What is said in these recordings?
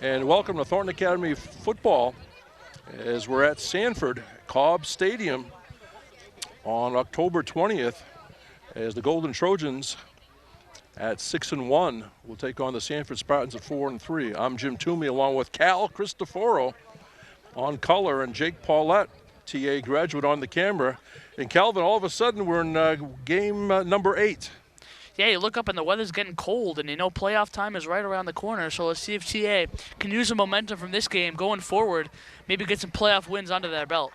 and welcome to Thornton Academy football as we're at Sanford, Cobb Stadium on October 20th as the Golden Trojans at 6-1 will take on the Sanford Spartans at 4-3. I'm Jim Toomey along with Cal Cristoforo on color and Jake Paulette, TA graduate, on the camera. And Calvin, all of a sudden we're in game number 8. Yeah, you look up and the weather's getting cold, and you know playoff time is right around the corner. So let's see if TA can use the momentum from this game going forward, maybe get some playoff wins under their belt.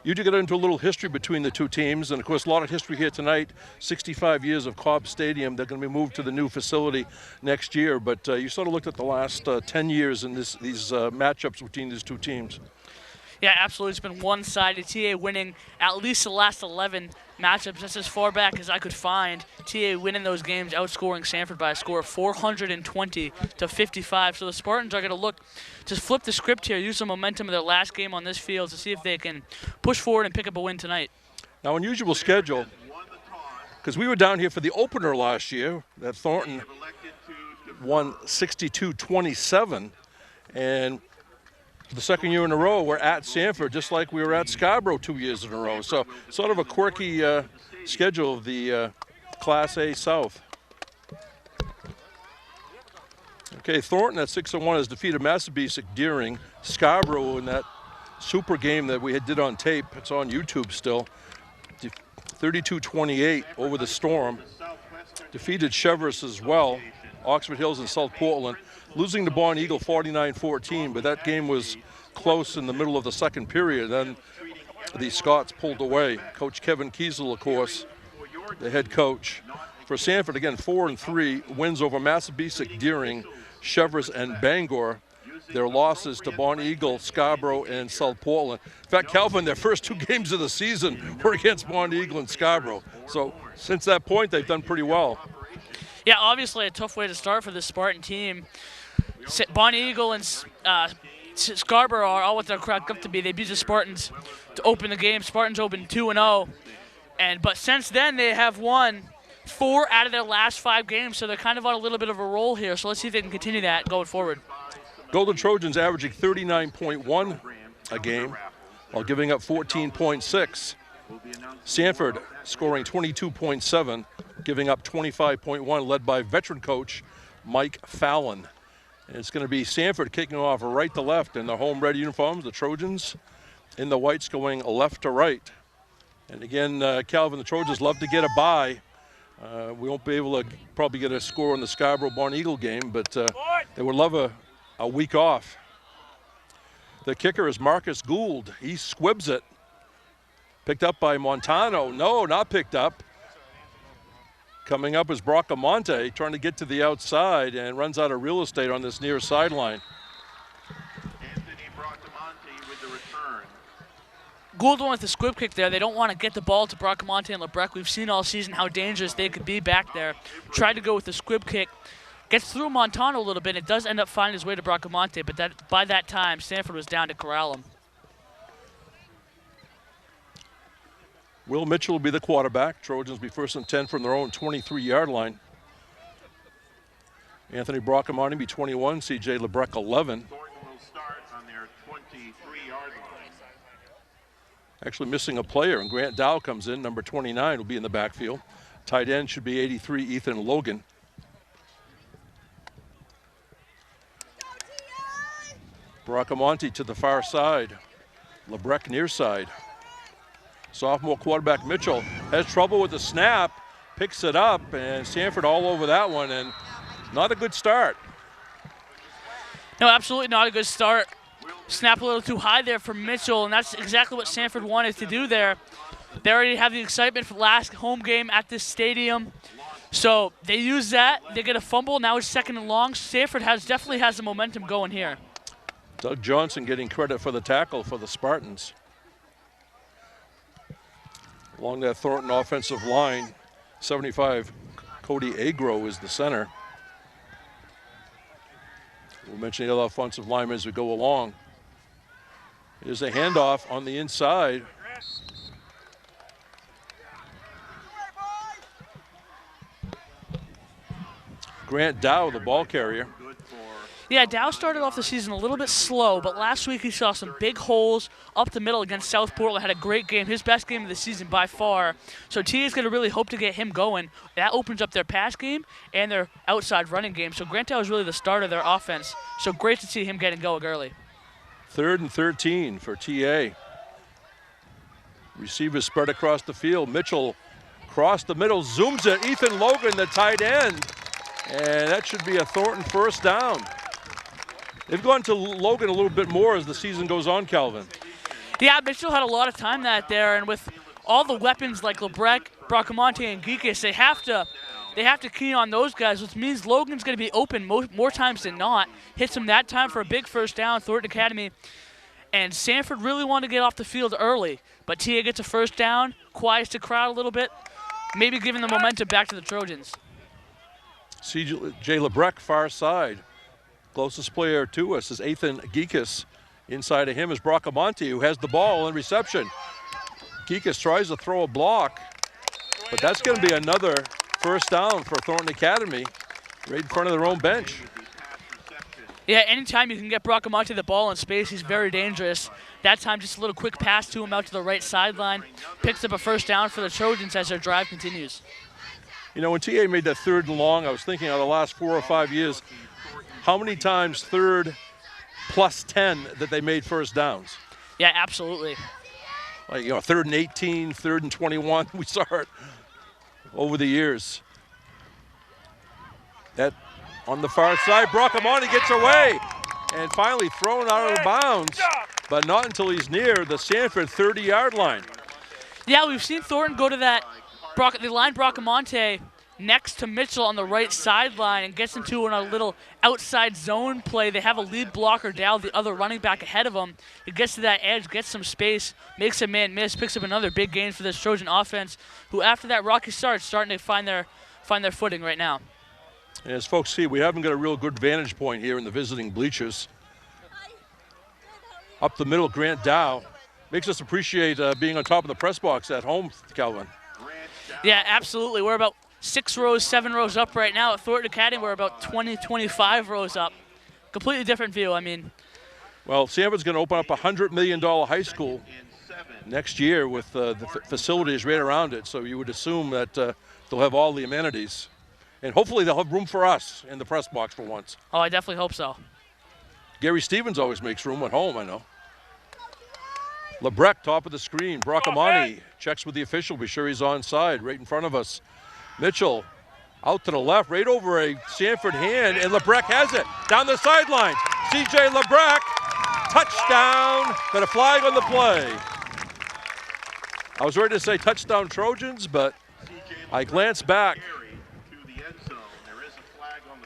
You did get into a little history between the two teams, and of course a lot of history here tonight. 65 years of Cobb Stadium. They're going to be moved to the new facility next year, but you sort of looked at the last 10 years in these matchups between these two teams. Yeah, absolutely. It's been one-sided. TA winning at least the last 11 matchups. That's as far back as I could find. TA winning those games, outscoring Sanford by a score of 420 to 55. So the Spartans are going to look to flip the script here, use some momentum of their last game on this field to see if they can push forward and pick up a win tonight. Now, unusual schedule, because we were down here for the opener last year that Thornton won 62-27, and the second year in a row, we're at Sanford, just like we were at Scarborough 2 years in a row. So sort of a quirky schedule of the Class A South. Okay, Thornton at 6-1 has defeated Massabesic, Deering, Scarborough in that super game that we did on tape. It's on YouTube still. 32-28 over the Storm. Defeated Cheverus as well, Oxford Hills and South Portland. Losing to Bond Eagle 49-14, but that game was close in the middle of the second period. Then the Scots pulled away. Coach Kevin Kiesel, of course, the head coach. For Sanford, again, 4-3, wins over Massabesic, Deering, Cheverus, and Bangor. Their losses to Bond Eagle, Scarborough, and South Portland. In fact, Calvin, their first 2 games of the season were against Bond Eagle and Scarborough. So since that point, they've done pretty well. Yeah, obviously a tough way to start for this Spartan team. Bonnie Eagle and Scarborough are all what they're cracked up to be. They beat the Spartans to open the game. Spartans opened 2-0, but since then they have won 4 out of their last 5 games, so they're kind of on a little bit of a roll here. So let's see if they can continue that going forward. Golden Trojans averaging 39.1 a game while giving up 14.6. Sanford scoring 22.7, giving up 25.1, led by veteran coach Mike Fallon. And it's going to be Sanford kicking off right to left in the home red uniforms, the Trojans in the whites going left to right. And again, Calvin, the Trojans love to get a bye. We won't be able to probably get a score in the Scarborough-Bond Eagle game, but they would love a week off. The kicker is Marcus Gould. He squibs it. Picked up by Montano. No, not picked up. Coming up is Bracamonte trying to get to the outside and runs out of real estate on this near sideline. Anthony Bracamonte with the return. Gould went with the squib kick there. They don't want to get the ball to Bracamonte and LeBrecq. We've seen all season how dangerous they could be back there. Tried to go with the squib kick. Gets through Montano a little bit. It does end up finding his way to Bracamonte, but by that time, Sanford was down to corral him. Will Mitchell will be the quarterback. Trojans be first and 10 from their own 23-yard line. Anthony Bracamonte be 21, CJ LeBrecq 11. Thornton will start on their 23-yard line. Actually missing a player, and Grant Dow comes in. Number 29 will be in the backfield. Tight end should be 83, Ethan Logan. Bracamonte to the far side. LeBrecq near side. Sophomore quarterback Mitchell has trouble with the snap, picks it up, and Sanford all over that one, and not a good start. No, absolutely not a good start. Snap a little too high there for Mitchell, and that's exactly what Sanford wanted to do there. They already have the excitement for last home game at this stadium. So they use that, they get a fumble, now it's 2nd and long. Sanford definitely has the momentum going here. Doug Johnson getting credit for the tackle for the Spartans. Along that Thornton offensive line, 75, Cody Agro is the center. We'll mention the other offensive linemen as we go along. Here's a handoff on the inside. Grant Dow, the ball carrier. Yeah, Dow started off the season a little bit slow, but last week he saw some big holes up the middle against South Portland. Had a great game, his best game of the season by far. So TA is going to really hope to get him going. That opens up their pass game and their outside running game. So Grant Dow is really the start of their offense. So great to see him getting going early. 3rd and 13 for TA. Receivers spread across the field. Mitchell across the middle, zooms it. Ethan Logan, the tight end. And that should be a Thornton first down. They've gone to Logan a little bit more as the season goes on, Calvin. Yeah, Mitchell had a lot of time that there, and with all the weapons like Lebrec, Bracamonte, and Geekus, they have to key on those guys, which means Logan's going to be open more times than not. Hits him that time for a big first down, Thornton Academy. And Sanford really wanted to get off the field early, but TA gets a first down, quiets the crowd a little bit, maybe giving the momentum back to the Trojans. CJ Lebrec, far side. Closest player to us is Ethan Geekus. Inside of him is Bracamonte, who has the ball in reception. Geekus tries to throw a block, but that's going to be another first down for Thornton Academy, right in front of their own bench. Yeah, anytime you can get Bracamonte the ball in space, he's very dangerous. That time, just a little quick pass to him out to the right sideline. Picks up a first down for the Trojans as their drive continues. You know, when TA made that 3rd and long, I was thinking of the last 4 or 5 years, how many times 3rd plus 10 that they made first downs? Yeah, absolutely. Like, 3rd and 18, 3rd and 21, we saw it over the years. That on the far side, Bracamonte gets away and finally thrown out of bounds, but not until he's near the Sanford 30-yard line. Yeah, we've seen Thornton go to that, they line Bracamonte next to Mitchell on the right sideline and gets into a little outside zone play. They have a lead blocker down, the other running back ahead of him. He gets to that edge, gets some space, makes a man miss, picks up another big gain for this Trojan offense, who after that rocky start starting to find their footing right now. And as folks see, we haven't got a real good vantage point here in the visiting bleachers. Up the middle, Grant Dow. Makes us appreciate being on top of the press box at home, Calvin. Yeah, absolutely. We're about 6 rows, 7 rows up right now. At Thornton Academy, we're about 20, 25 rows up. Completely different view, I mean. Well, Sanford's going to open up a $100 million high school next year with the facilities right around it, so you would assume that they'll have all the amenities. And hopefully they'll have room for us in the press box for once. Oh, I definitely hope so. Gary Stevens always makes room at home, I know. Lebrec, top of the screen. Bracamonte checks with the official, be sure he's onside, right in front of us. Mitchell out to the left, right over a Sanford hand, and Lebrec has it. Down the sideline. CJ Lebrec, touchdown. Got a flag on the play. I was ready to say touchdown Trojans, but I glanced back.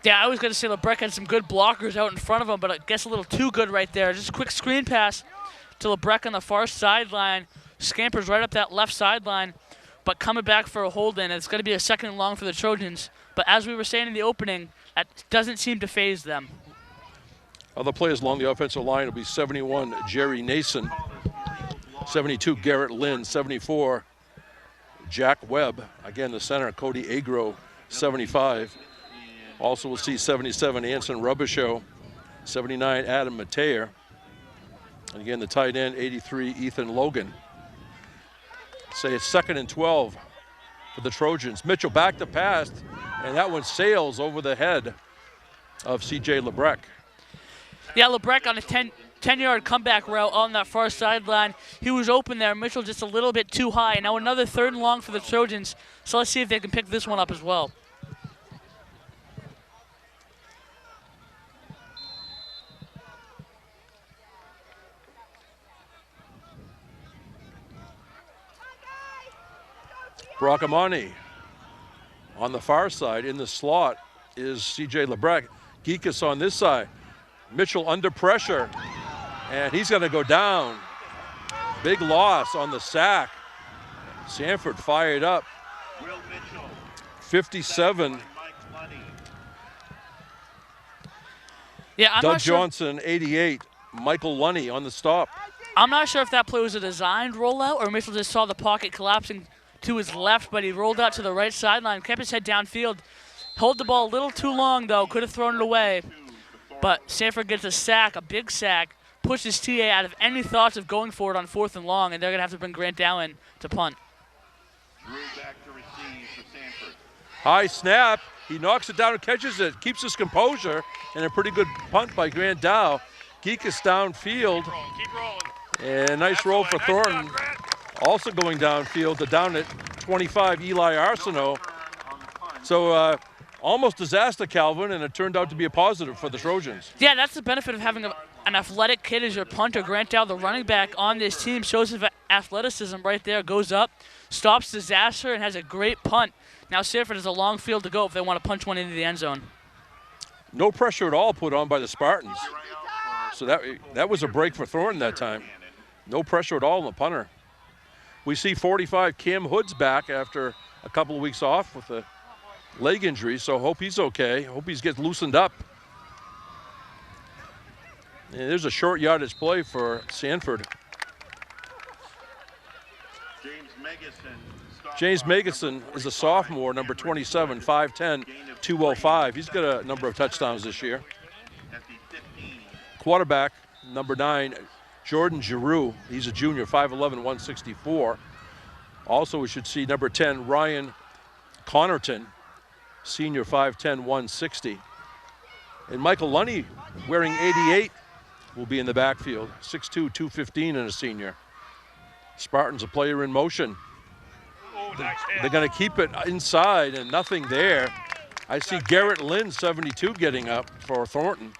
Yeah, I was going to say Lebrec had some good blockers out in front of him, but I guess a little too good right there. Just a quick screen pass to Lebrec on the far sideline. Scampers right up that left sideline, but coming back for a hold in. It's going to be a 2nd and long for the Trojans. But as we were saying in the opening, that doesn't seem to faze them. Other players along the offensive line will be 71, Jerry Nason. 72, Garrett Lynn. 74, Jack Webb. Again, the center, Cody Agro, 75. Also, we'll see 77, Anson Rubishow. 79, Adam Mateer. And again, the tight end, 83, Ethan Logan. Say it's 2nd and 12 for the Trojans. Mitchell back to pass, and that one sails over the head of CJ Lebrec. Yeah, Lebrec on a 10-yard comeback route on that far sideline. He was open there. Mitchell just a little bit too high. Now another 3rd and long for the Trojans. So let's see if they can pick this one up as well. Bracamonte on the far side. In the slot is CJ Lebrec. Geekus on this side. Mitchell under pressure, and he's going to go down. Big loss on the sack. Sanford fired up. 57. Yeah, Doug Johnson, 88. Michael Lunny on the stop. I'm not sure if that play was a designed rollout or Mitchell just saw the pocket collapsing to his left, but he rolled out to the right sideline, kept his head downfield, held the ball a little too long, though, could have thrown it away. But Sanford gets a sack, a big sack, pushes TA out of any thoughts of going for it on 4th and long, and they're going to have to bring Grant Dowen to punt. Drew back to receive for Sanford. High snap. He knocks it down and catches it, keeps his composure, and a pretty good punt by Grant Dow. Geekus downfield. Keep rolling. And nice roll for Thornton. Also going downfield to down at 25, Eli Arsenault. So almost disaster, Calvin, and it turned out to be a positive for the Trojans. Yeah, that's the benefit of having an athletic kid as your punter. Grant Dow, the running back on this team, shows his athleticism right there, goes up, stops disaster, and has a great punt. Now Sanford has a long field to go if they want to punch one into the end zone. No pressure at all put on by the Spartans. So that was a break for Thornton that time. No pressure at all on the punter. We see 45 Cam Hood's back after a couple of weeks off with a leg injury, so hope he's okay. Hope he's getting loosened up. And there's a short yardage play for Sanford. James Megason is a sophomore, number 27, 5'10", 205. He's got a number of touchdowns this year. Quarterback, number 9, Jordan Giroux. He's a junior, 5'11", 164. Also, we should see number 10, Ryan Connerton, senior, 5'10", 160. And Michael Lunny, wearing 88, will be in the backfield, 6'2", 215, and a senior. Spartans, a player in motion. They're going to keep it inside and nothing there. I see Garrett Lynn, 72, getting up for Thornton.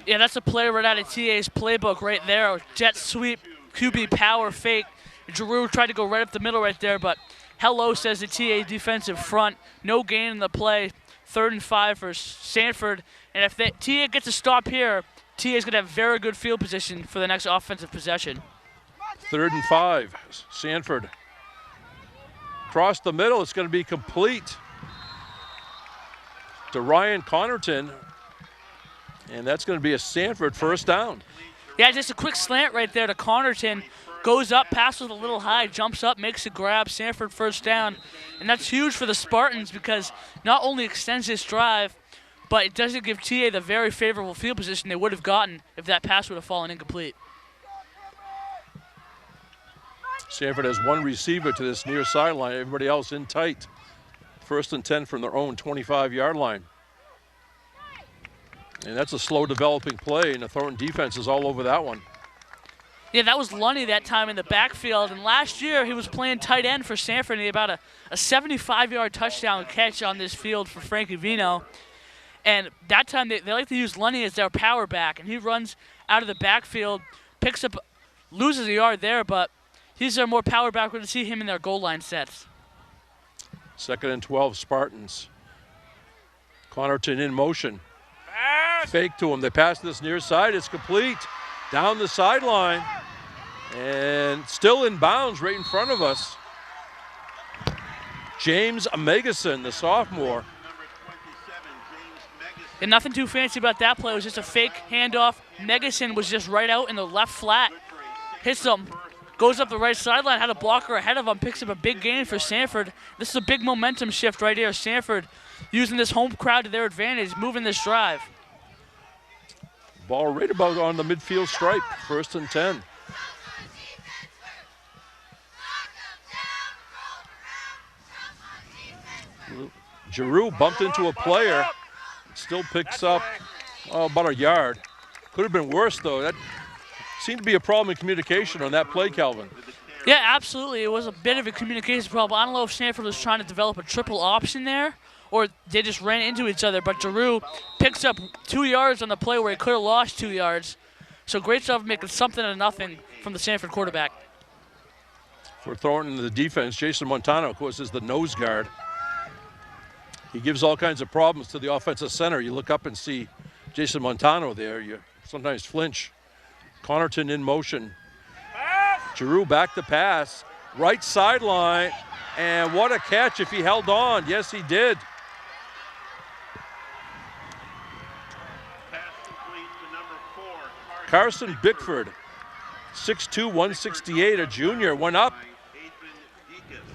Yeah, that's a play right out of TA's playbook right there. Jet sweep, QB power fake. Giroux tried to go right up the middle right there, but hello, says the TA defensive front. No gain in the play. 3rd and 5 for Sanford. And if TA gets a stop here, TA is going to have very good field position for the next offensive possession. 3rd and 5, Sanford. Across the middle, it's going to be complete to Ryan Connerton. And that's going to be a Sanford first down. Yeah, just a quick slant right there to Connerton. Goes up, passes a little high, jumps up, makes a grab, Sanford first down. And that's huge for the Spartans because not only extends this drive, but it doesn't give TA the very favorable field position they would have gotten if that pass would have fallen incomplete. Sanford has one receiver to this near sideline, everybody else in tight. 1st and 10 from their own 25-yard line. And that's a slow developing play, and the Thornton defense is all over that one. Yeah, that was Lunny that time in the backfield, and last year he was playing tight end for Sanford, and he had about a 75-yard touchdown catch on this field for Frankie Vino. And that time they like to use Lunny as their power back, and he runs out of the backfield, picks up, loses a yard there, but he's their more power back. We're going to see him in their goal line sets. 2nd and 12, Spartans. Connerton in motion. Fake to him. They pass this near side. It's complete. Down the sideline. And still in bounds right in front of us. James Megason, the sophomore. And nothing too fancy about that play. It was just a fake handoff. Megason was just right out in the left flat. Hits him. Goes up the right sideline. Had a blocker ahead of him. Picks up a big gain for Sanford. This is a big momentum shift right here. Sanford using this home crowd to their advantage, moving this drive. Ball right about on the midfield stripe. 1st and 10. Giroux bumped into a player. Still picks up about a yard. Could have been worse, though. That seemed to be a problem in communication on that play, Calvin. Yeah, absolutely. It was a bit of a communication problem. I don't know if Sanford was trying to develop a triple option there or they just ran into each other. But Giroux picks up 2 yards on the play where he could have lost 2 yards. So great job making something of nothing from the Sanford quarterback. For Thornton, the defense, Jason Montano, of course, is the nose guard. He gives all kinds of problems to the offensive center. You look up and see Jason Montano there. You sometimes flinch. Connerton in motion. Giroux back to pass. Right sideline. And what a catch if he held on. Yes, he did. Carson Bickford, 6'2", 168, a junior, went up.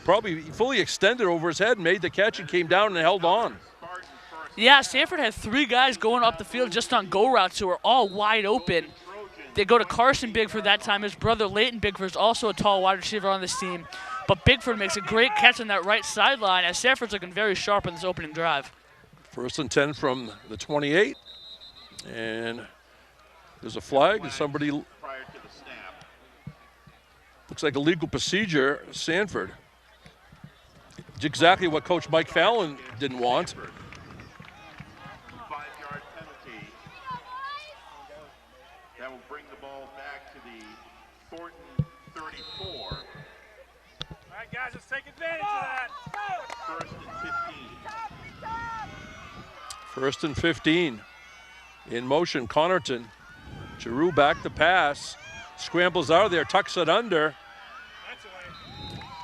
Probably fully extended over his head, made the catch and came down and held on. Yeah, Sanford had 3 guys going up the field just on go routes who were all wide open. They go to Carson Bigford that time. His brother Leighton Bigford is also a tall wide receiver on this team. But Bigford makes a great catch on that right sideline as Sanford's looking very sharp on this opening drive. 1st and 10 from the 28. And there's a flag. And somebody Prior to the snap. looks like a legal procedure. Sanford. It's exactly what Coach Mike Fallon didn't want. 5-yard penalty. That will bring the ball back to the Thornton 34. All right, guys, let's take advantage of that. 1st and 15. 1st and 15. In motion, Connerton. Giroux back to pass. Scrambles out of there, tucks it under.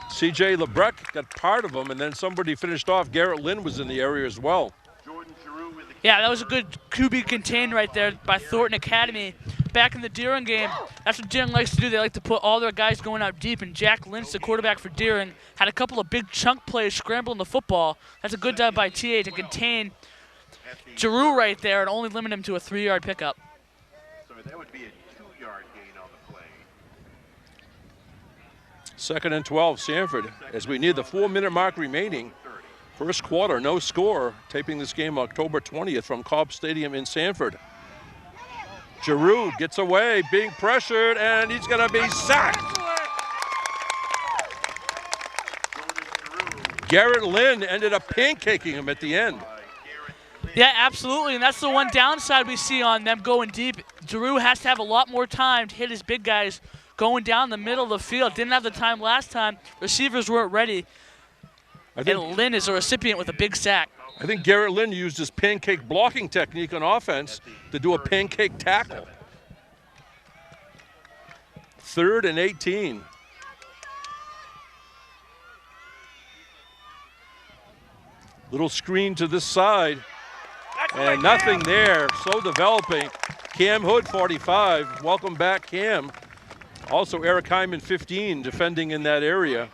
C.J. LeBrecq got part of him, and then somebody finished off. Garrett Lynn was in the area as well. Jordan Giroux with the Yeah, that was a good QB contain right there by Thornton Academy. Back in the Deering game, that's what Deering likes to do. They like to put all their guys going out deep, and Jack Lynch, the quarterback for Deering, had a couple of big chunk plays scrambling the football. That's a good dive by TA to contain Giroux right there and only limit him to a 3-yard pickup. So that would be a 2-yard gain on the play. 2nd and 12, Sanford. As we near the 4-minute mark remaining. First quarter, no score. Taping this game October 20th from Cobb Stadium in Sanford. Giroux gets away, being pressured, and he's going to be sacked. Garrett Lynn ended up pancaking him at the end. Yeah, absolutely, and that's the one downside we see on them going deep. Giroux has to have a lot more time to hit his big guys going down the middle of the field. Didn't have the time last time. Receivers weren't ready. And Lynn is a recipient with a big sack. I think Garrett Lynn used his pancake blocking technique on offense to do a pancake tackle. 3rd and 18. Little screen to this side. And nothing there. So developing. Cam Hood, 45. Welcome back, Cam. Also, Eric Hyman, 15, defending in that area.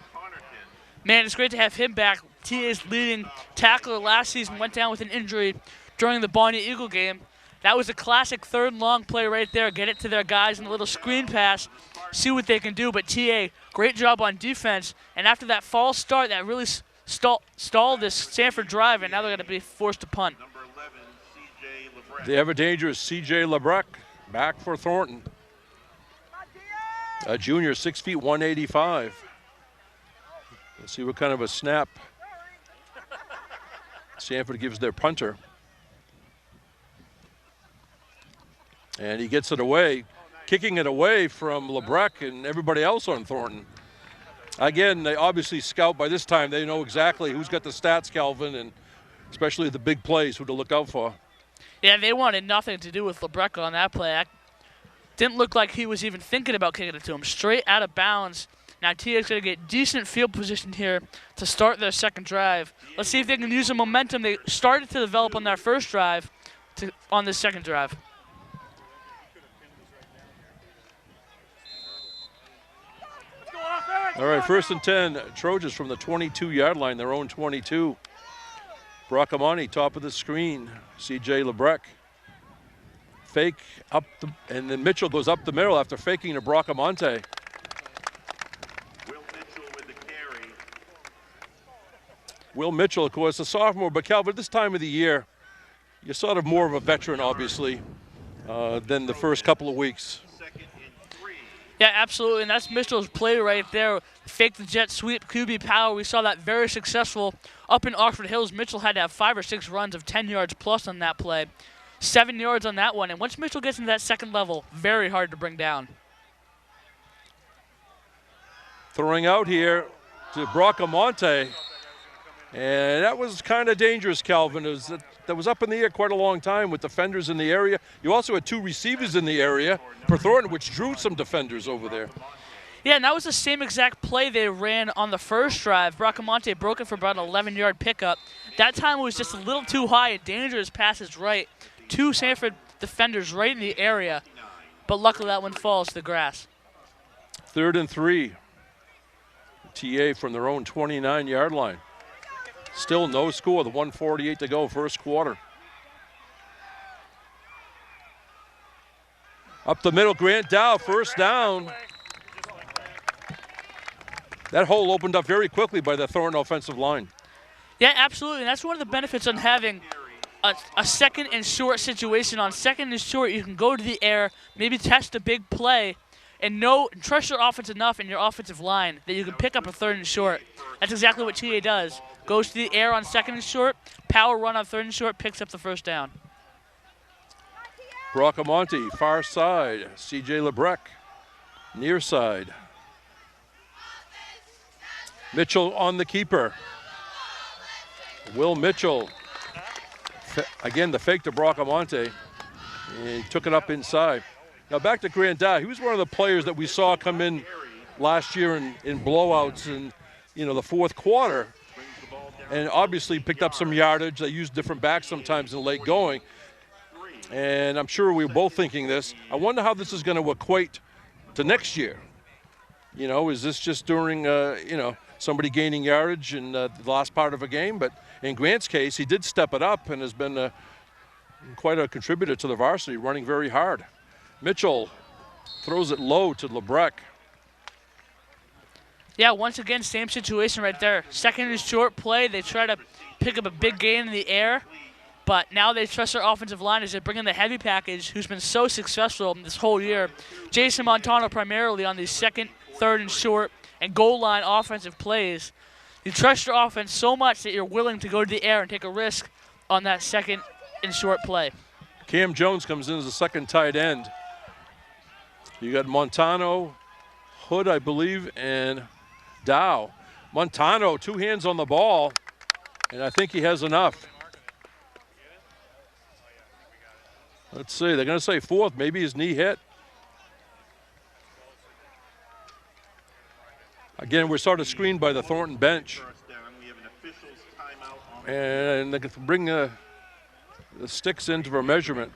Man, it's great to have him back. TA's leading tackler last season went down with an injury during the Bonnie Eagle game. That was a classic 3rd and long play right there. Get it to their guys in a little screen pass, see what they can do. But TA, great job on defense. And after that false start, that really stalled this Sanford drive, and now they're going to be forced to punt. Number 11, C.J. LeBrecq. The ever-dangerous C.J. LeBrecq back for Thornton. A junior, 6 feet, 185. Let's see what kind of a snap Sanford gives their punter. And he gets it away, kicking it away from LeBrecq and everybody else on Thornton. Again, they obviously scout by this time. They know exactly who's got the stats, Calvin, and especially the big plays, who to look out for. Yeah, they wanted nothing to do with LeBrecq on that play. Didn't look like he was even thinking about kicking it to him. Straight out of bounds. Now TA's going to get decent field position here to start their second drive. Let's see if they can use the momentum they started to develop on their first drive on this second drive. All right, 1st and 10, Trojans from the 22-yard line, their own 22. Bracamonte, top of the screen. C.J. LeBrecq. Fake up, and then Mitchell goes up the middle after faking to Bracamonte. Will Mitchell with the carry. Will Mitchell, of course, a sophomore, but Calvin, this time of the year, you're sort of more of a veteran, obviously, than the first couple of weeks. 2nd and 3. Yeah, absolutely, and that's Mitchell's play right there. Fake the jet sweep, QB power. We saw that very successful up in Oxford Hills. Mitchell had to have 5 or 6 runs of 10 yards plus on that play. 7 yards on that one, and once Mitchell gets into that second level, very hard to bring down. Throwing out here to Bracamonte, and that was kind of dangerous, Calvin. That was up in the air quite a long time with defenders in the area. You also had 2 receivers in the area for Thornton, which drew some defenders over there. Yeah, and that was the same exact play they ran on the first drive. Bracamonte broke it for about an 11-yard pickup. That time it was just a little too high, a dangerous passes right. 2 Sanford defenders right in the area, but luckily that one falls to the grass. 3rd and 3. TA from their own 29-yard line. Still no score, the 1:48 to go, first quarter. Up the middle, Grant Dow, first down. That hole opened up very quickly by the Thornton offensive line. Yeah, absolutely. And that's one of the benefits on having a second and short situation. On second and short, you can go to the air, maybe test a big play, and trust your offense enough in your offensive line that you can pick up a third and short. That's exactly what TA does. Goes to the air on second and short, power run on third and short, picks up the first down. Bracamonte, far side. CJ Lebrec, near side. Mitchell on the keeper. Will Mitchell, again, the fake to Bracamonte, and took it up inside. Now back to Grant Dow. He was one of the players that we saw come in last year in blowouts in the fourth quarter, and obviously picked up some yardage. They used different backs sometimes in late going, and I'm sure we were both thinking this. I wonder how this is going to equate to next year. Is this just during somebody gaining yardage in the last part of a game? But in Grant's case, he did step it up and has been quite a contributor to the varsity, running very hard. Mitchell throws it low to Lebrec. Yeah, once again, same situation right there. Second and short play, they try to pick up a big gain in the air, but now they trust their offensive line as they bring in the heavy package, who's been so successful this whole year. Jason Montano primarily on these second, third and short, and goal line offensive plays. You trust your offense so much that you're willing to go to the air and take a risk on that second and short play. Cam Jones comes in as the second tight end. You got Montano, Hood, I believe, and Dow. Montano, 2 hands on the ball, and I think he has enough. Let's see, they're going to say fourth. Maybe his knee hit. Again, we're sort of screened by the Thornton bench. And they can bring the sticks into for measurement.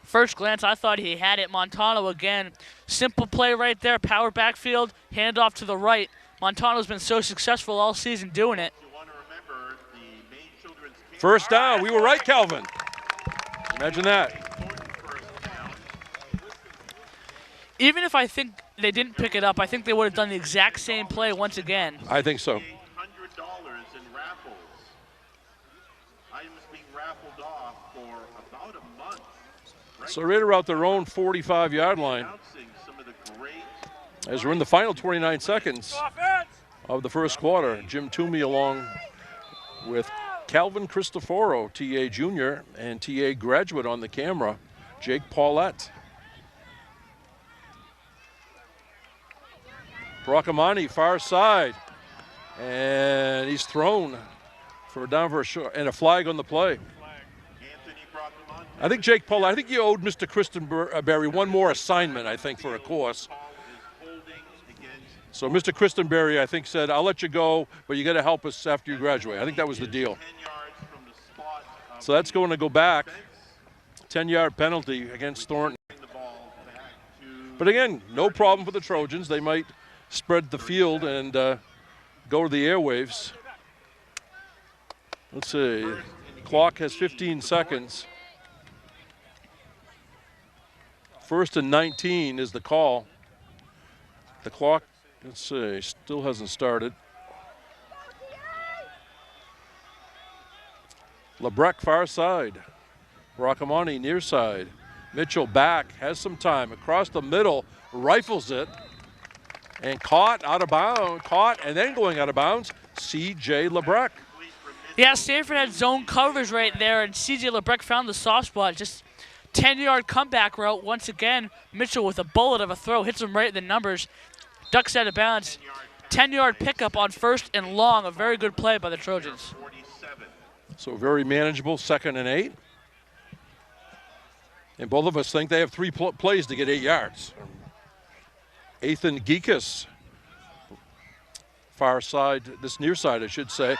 First glance, I thought he had it. Montano again. Simple play right there. Power backfield, handoff to the right. Montano's been so successful all season doing it. First down. We were right, Calvin. Imagine that. Even if I think they didn't pick it up, I think they would have done the exact same play once again. I think so. $100 in raffles. Items being raffled off for about a month. So right around their own 45-yard line. As we're in the final 29 seconds of the first quarter, Jim Toomey along with Calvin Cristoforo, TA junior, and TA graduate on the camera, Jake Paulette. Bracamonte, far side, and he's thrown down for a short, and a flag on the play. I think Jake Paulette, I think you owed Mr. Christenberry one more assignment, I think, for a course. So Mr. Christenberry, I think, said, I'll let you go, but you got to help us after you graduate. I think that was the deal. So that's going to go back. 10-yard penalty against Thornton. But again, no problem for the Trojans. They might spread the field and go to the airwaves. Let's see. Clock has 15 seconds. 1st and 19 is the call. The clock, let's see, still hasn't started. Lebrec far side. Bracamonte near side. Mitchell back, has some time. Across the middle, rifles it. And caught out of bounds, and then going out of bounds, C.J. Lebrec. Yeah, Sanford had zone coverage right there, and C.J. Lebrec found the soft spot. Just 10-yard comeback route once again. Mitchell with a bullet of a throw, hits him right in the numbers. Ducks out of bounds. 10-yard pickup on 1st and long. A very good play by the Trojans. So very manageable, 2nd and 8. And both of us think they have 3 plays to get 8 yards. Ethan Geekus, far side, this near side, I should say.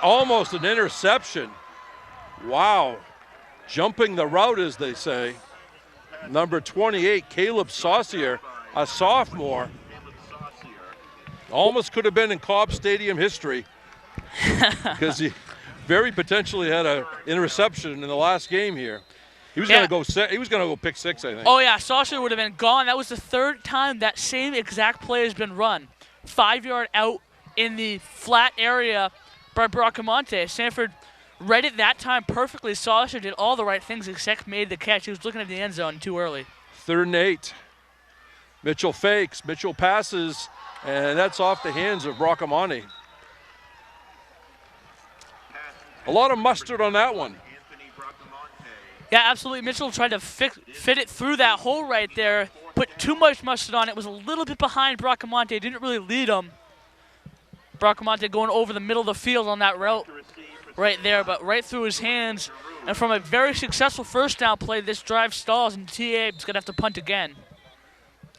Almost an interception. Wow. Jumping the route, as they say. Number 28, Caleb Saucier, a sophomore. Almost could have been in Cobb Stadium history because he very potentially had an interception in the last game here. He was going to go he was going to go pick 6, I think. Oh, yeah, Saucer would have been gone. That was the 3rd time that same exact play has been run. 5-yard out in the flat area by Bracamonte. Sanford read it that time perfectly. Saucer did all the right things except made the catch. He was looking at the end zone too early. 3rd and 8. Mitchell fakes. Mitchell passes, and that's off the hands of Bracamonte. A lot of mustard on that one. Yeah, absolutely. Mitchell tried to fit it through that hole right there. Put too much mustard on it. Was a little bit behind Bracamonte. Didn't really lead him. Bracamonte going over the middle of the field on that route right there, but right through his hands. And from a very successful first down play, this drive stalls, and TA is going to have to punt again.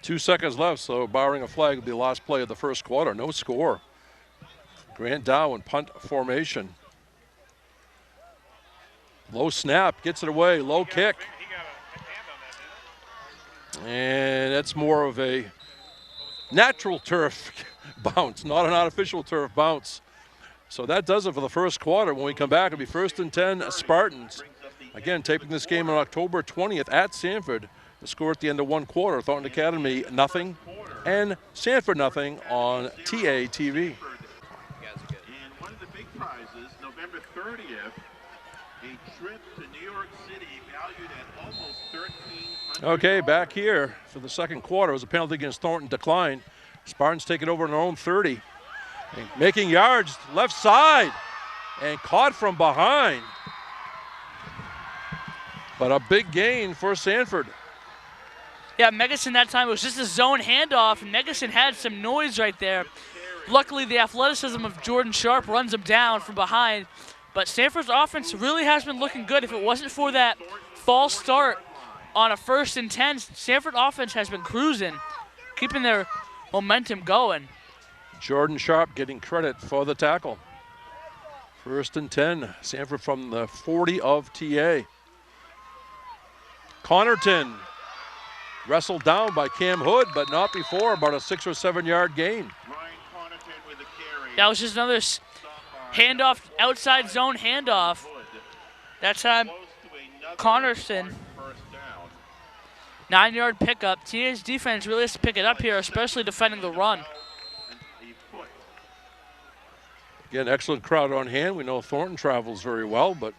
2 seconds left, so barring a flag will be the last play of the first quarter. No score. Grant Dow in punt formation. Low snap, gets it away, low kick. And that's more of a natural turf bounce, not an artificial turf bounce. So that does it for the first quarter. When we come back, it'll be 1st and 10 Spartans. Again, taping this game on October 20th at Sanford. The score at the end of 1 quarter, Thornton Academy nothing and Sanford nothing on TA TV. And one of the big prizes, November 30th, a trip to New York City valued at almost $1,300. Okay, back here for the second quarter. It was a penalty against Thornton, declined. Spartans take it over on their own 30. And making yards, left side, and caught from behind. But a big gain for Sanford. Yeah, Megason that time, it was just a zone handoff, and Megason had some noise right there. Luckily, the athleticism of Jordan Sharp runs him down from behind. But Sanford's offense really has been looking good. If it wasn't for that false start on a 1st and 10, Sanford offense has been cruising, keeping their momentum going. Jordan Sharp getting credit for the tackle. 1st and 10, Sanford from the 40 of TA. Connerton wrestled down by Cam Hood, but not before, about a 6 or 7 yard gain. That was just another handoff, outside zone handoff. That time, Connerton, 9-yard pickup. TA's defense really has to pick it up here, especially defending the run. Again, excellent crowd on hand. We know Thornton travels very well, but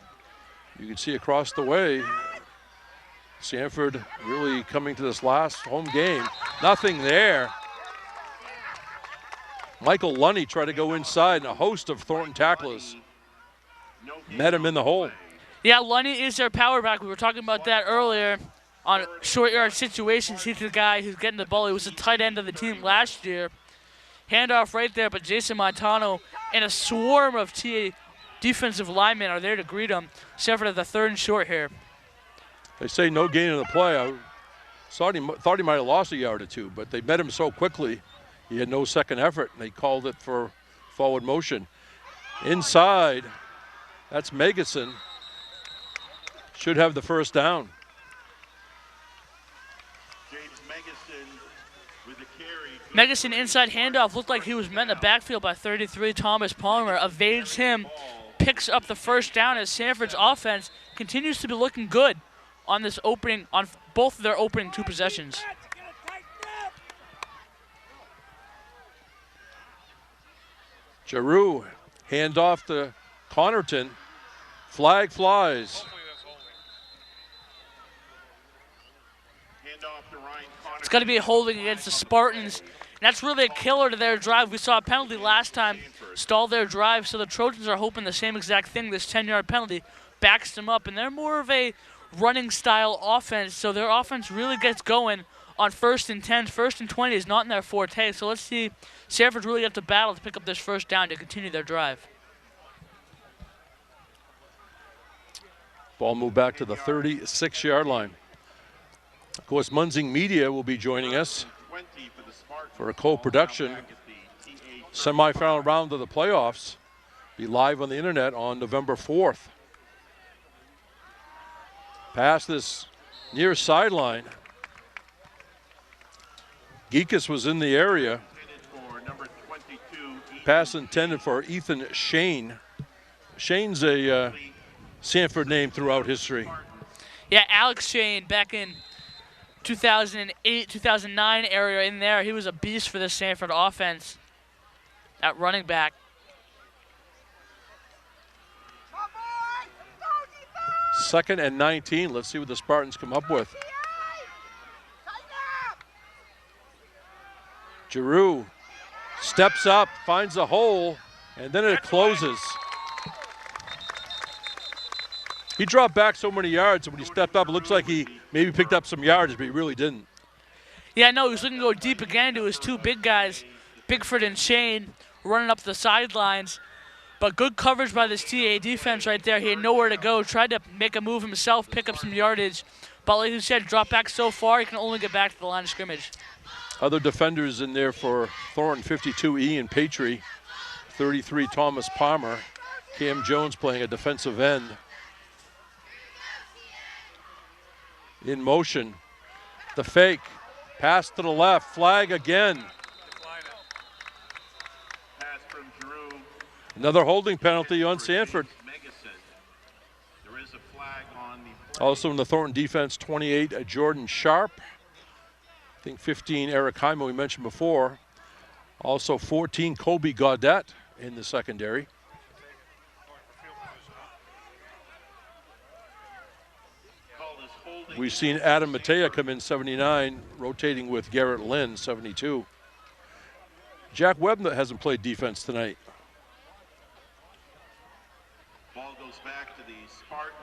you can see across the way, Sanford really coming to this last home game. Nothing there. Michael Lunny tried to go inside, and a host of Thornton tacklers met him in the hole. Yeah, Lunny is their power back. We were talking about that earlier on short yard situations. He's the guy who's getting the ball. He was the tight end of the team last year. Handoff right there, but Jason Montano and a swarm of TA defensive linemen are there to greet him. Sanford at the 3rd and short here. They say no gain in the play. I thought he might have lost a yard or 2, but they met him so quickly. He had no second effort, and they called it for forward motion. Inside, that's Megason. Should have the first down. Megason inside handoff looked like he was met in the backfield by 33 Thomas Palmer. Evades him, picks up the first down as Sanford's offense continues to be looking good on this opening, on both of their opening 2 possessions. Giroux, handoff to Connerton. Flag flies. It's going to be a holding against the Spartans. And that's really a killer to their drive. We saw a penalty last time stall their drive, so the Trojans are hoping the same exact thing. This 10-yard penalty backs them up, and they're more of a running-style offense, so their offense really gets going on 1st and 10. 1st and 20 is not in their forte, so let's see. Sanford really have to battle to pick up this first down to continue their drive. Ball moved back to the 36-yard line. Of course, Munzing Media will be joining us for a co-production semifinal round of the playoffs. Be live on the internet on November 4th. Pass this near sideline. Geekus was in the area. Pass intended for Ethan Shane. Shane's a Sanford name throughout history. Yeah, Alex Shane back in 2008, 2009 area in there. He was a beast for the Sanford offense at running back. Second and 19. Let's see what the Spartans come up with. Giroux steps up, finds a hole, and then it closes. He dropped back so many yards, and when he stepped up, it looks like he maybe picked up some yards, but he really didn't. Yeah, no, he was looking to go deep again to his two big guys, Bigford and Shane, running up the sidelines. But good coverage by this TA defense right there. He had nowhere to go, tried to make a move himself, pick up some yardage. But like you said, drop back so far, he can only get back to the line of scrimmage. Other defenders in there for Thornton, 52 Ian Patry, 33 Thomas Palmer, Cam Jones playing a defensive end. In motion, the fake, pass to the left, flag again. Pass from Giroux. Another holding penalty on Sanford. There is a flag on the Also in the Thornton defense, 28 Jordan Sharp. I think 15 Eric Heimo we mentioned before. Also 14 Kobe Gaudette in the secondary. We've seen Adam Matea come in 79, rotating with Garrett Lynn, 72. Jack Webb hasn't played defense tonight. Ball goes back to the Spartan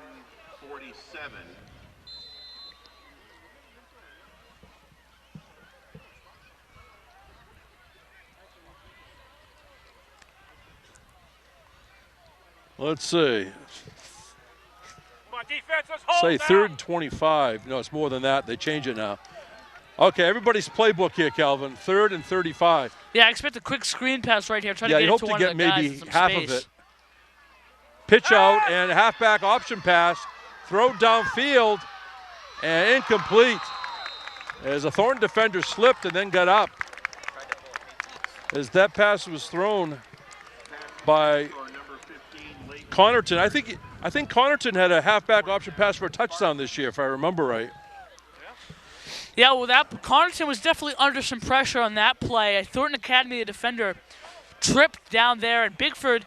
47. Let's see. Come on, defense, let's hold Say now. 3rd and 25. No, it's more than that. They change it now. Okay, everybody's playbook here, Calvin. 3rd and 35. Yeah, I expect a quick screen pass right here. Try to Yeah, get you it hope to to one get of the guys maybe with some half space. of it. Pitch out and halfback option pass. Throw downfield and incomplete. As a Thornton defender slipped and then got up. As that pass was thrown by Connerton. I think Connerton had a halfback option pass for a touchdown this year, if I remember right. Yeah, well, Connerton was definitely under some pressure on that play. Thornton Academy, a defender, tripped down there, and Bigford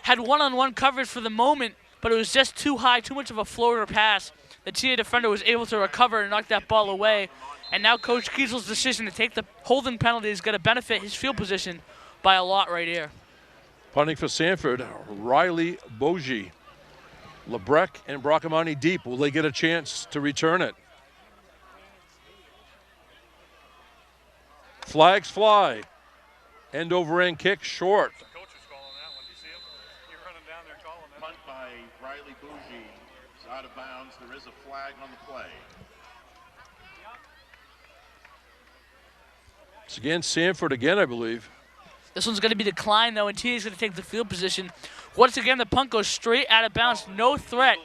had one-on-one coverage for the moment, but it was just too high, too much of a floater pass. The TA defender was able to recover and knock that ball away. And now Coach Kiesel's decision to take the holding penalty is going to benefit his field position by a lot right here. Punting for Sanford, Riley Bogie. Lebrec and Bracamani deep. Will they get a chance to return it? Flags fly. End over end kick short. The coach was calling that one. Do you see him? You're running down there calling that. Punt by Riley Bougie. It's out of bounds. There is a flag on the play. It's against Sanford again, I believe. This one's going to be declined, though, and TA is going to take the field position. Once again, the punt goes straight out of bounds. No threat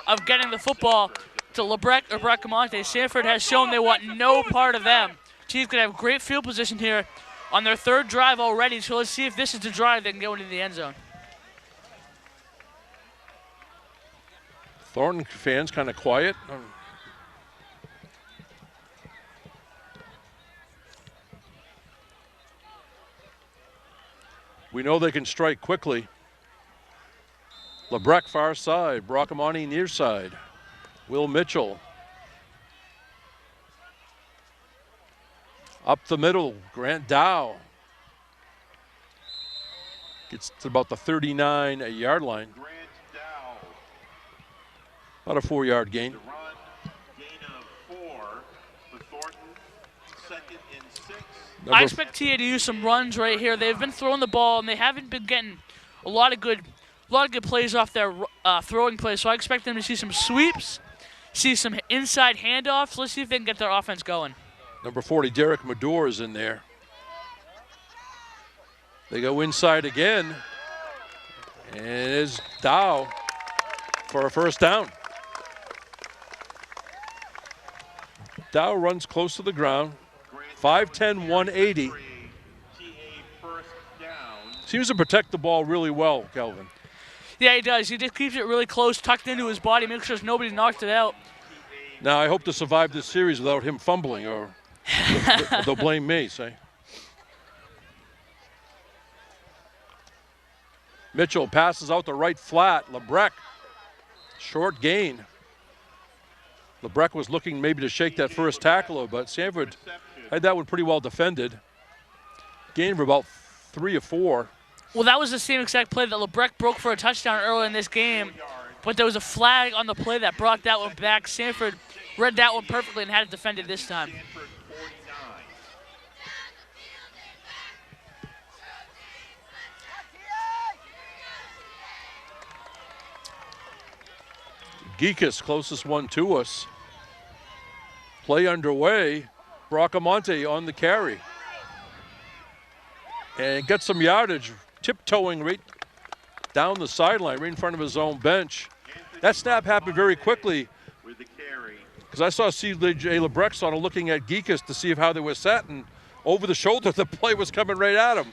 of getting the football to Lebrec or Bracamonte. Sanford has shown they want no part of them. TA's going to have great field position here on their 3rd drive already, so let's see if this is the drive they can go into the end zone. Thornton fans kind of quiet. We know they can strike quickly. Lebrec far side, Bracamani near side. Will Mitchell. Up the middle, Grant Dow. Gets to about the 39-yard line. Grant Dow. About a 4-yard gain. The run, gain of 4 for Thornton. 2nd and 6. I expect TA to use some runs right here. They've been throwing the ball, and they haven't been getting a lot of good plays off their throwing plays. So I expect them to see some sweeps, see some inside handoffs. Let's see if they can get their offense going. Number 40, Derek Madore is in there. They go inside again. And it is Dow for a first down. Dow runs close to the ground. 5'10", 180. Seems to protect the ball really well, Kelvin. Yeah, he does. He just keeps it really close, tucked into his body, makes sure nobody knocked it out. Now, I hope to survive this series without him fumbling, or they'll blame me, say. Mitchell passes out the right flat. Lebrecht, short gain. Lebrecht was looking maybe to shake that first tackler, but Sanford had that one pretty well defended. Gain of about 3 or 4. Well, that was the same exact play that Lebrecht broke for a touchdown earlier in this game, but there was a flag on the play that brought that one back. Sanford read that one perfectly and had it defended this time. Geekus, closest one to us. Play underway. Bracamonte on the carry. And gets some yardage, tiptoeing right down the sideline, right in front of his own bench. That snap happened very quickly, because I saw C.J. Lebrecht sort of looking at Geekus to see how they were set, and over the shoulder, the play was coming right at him.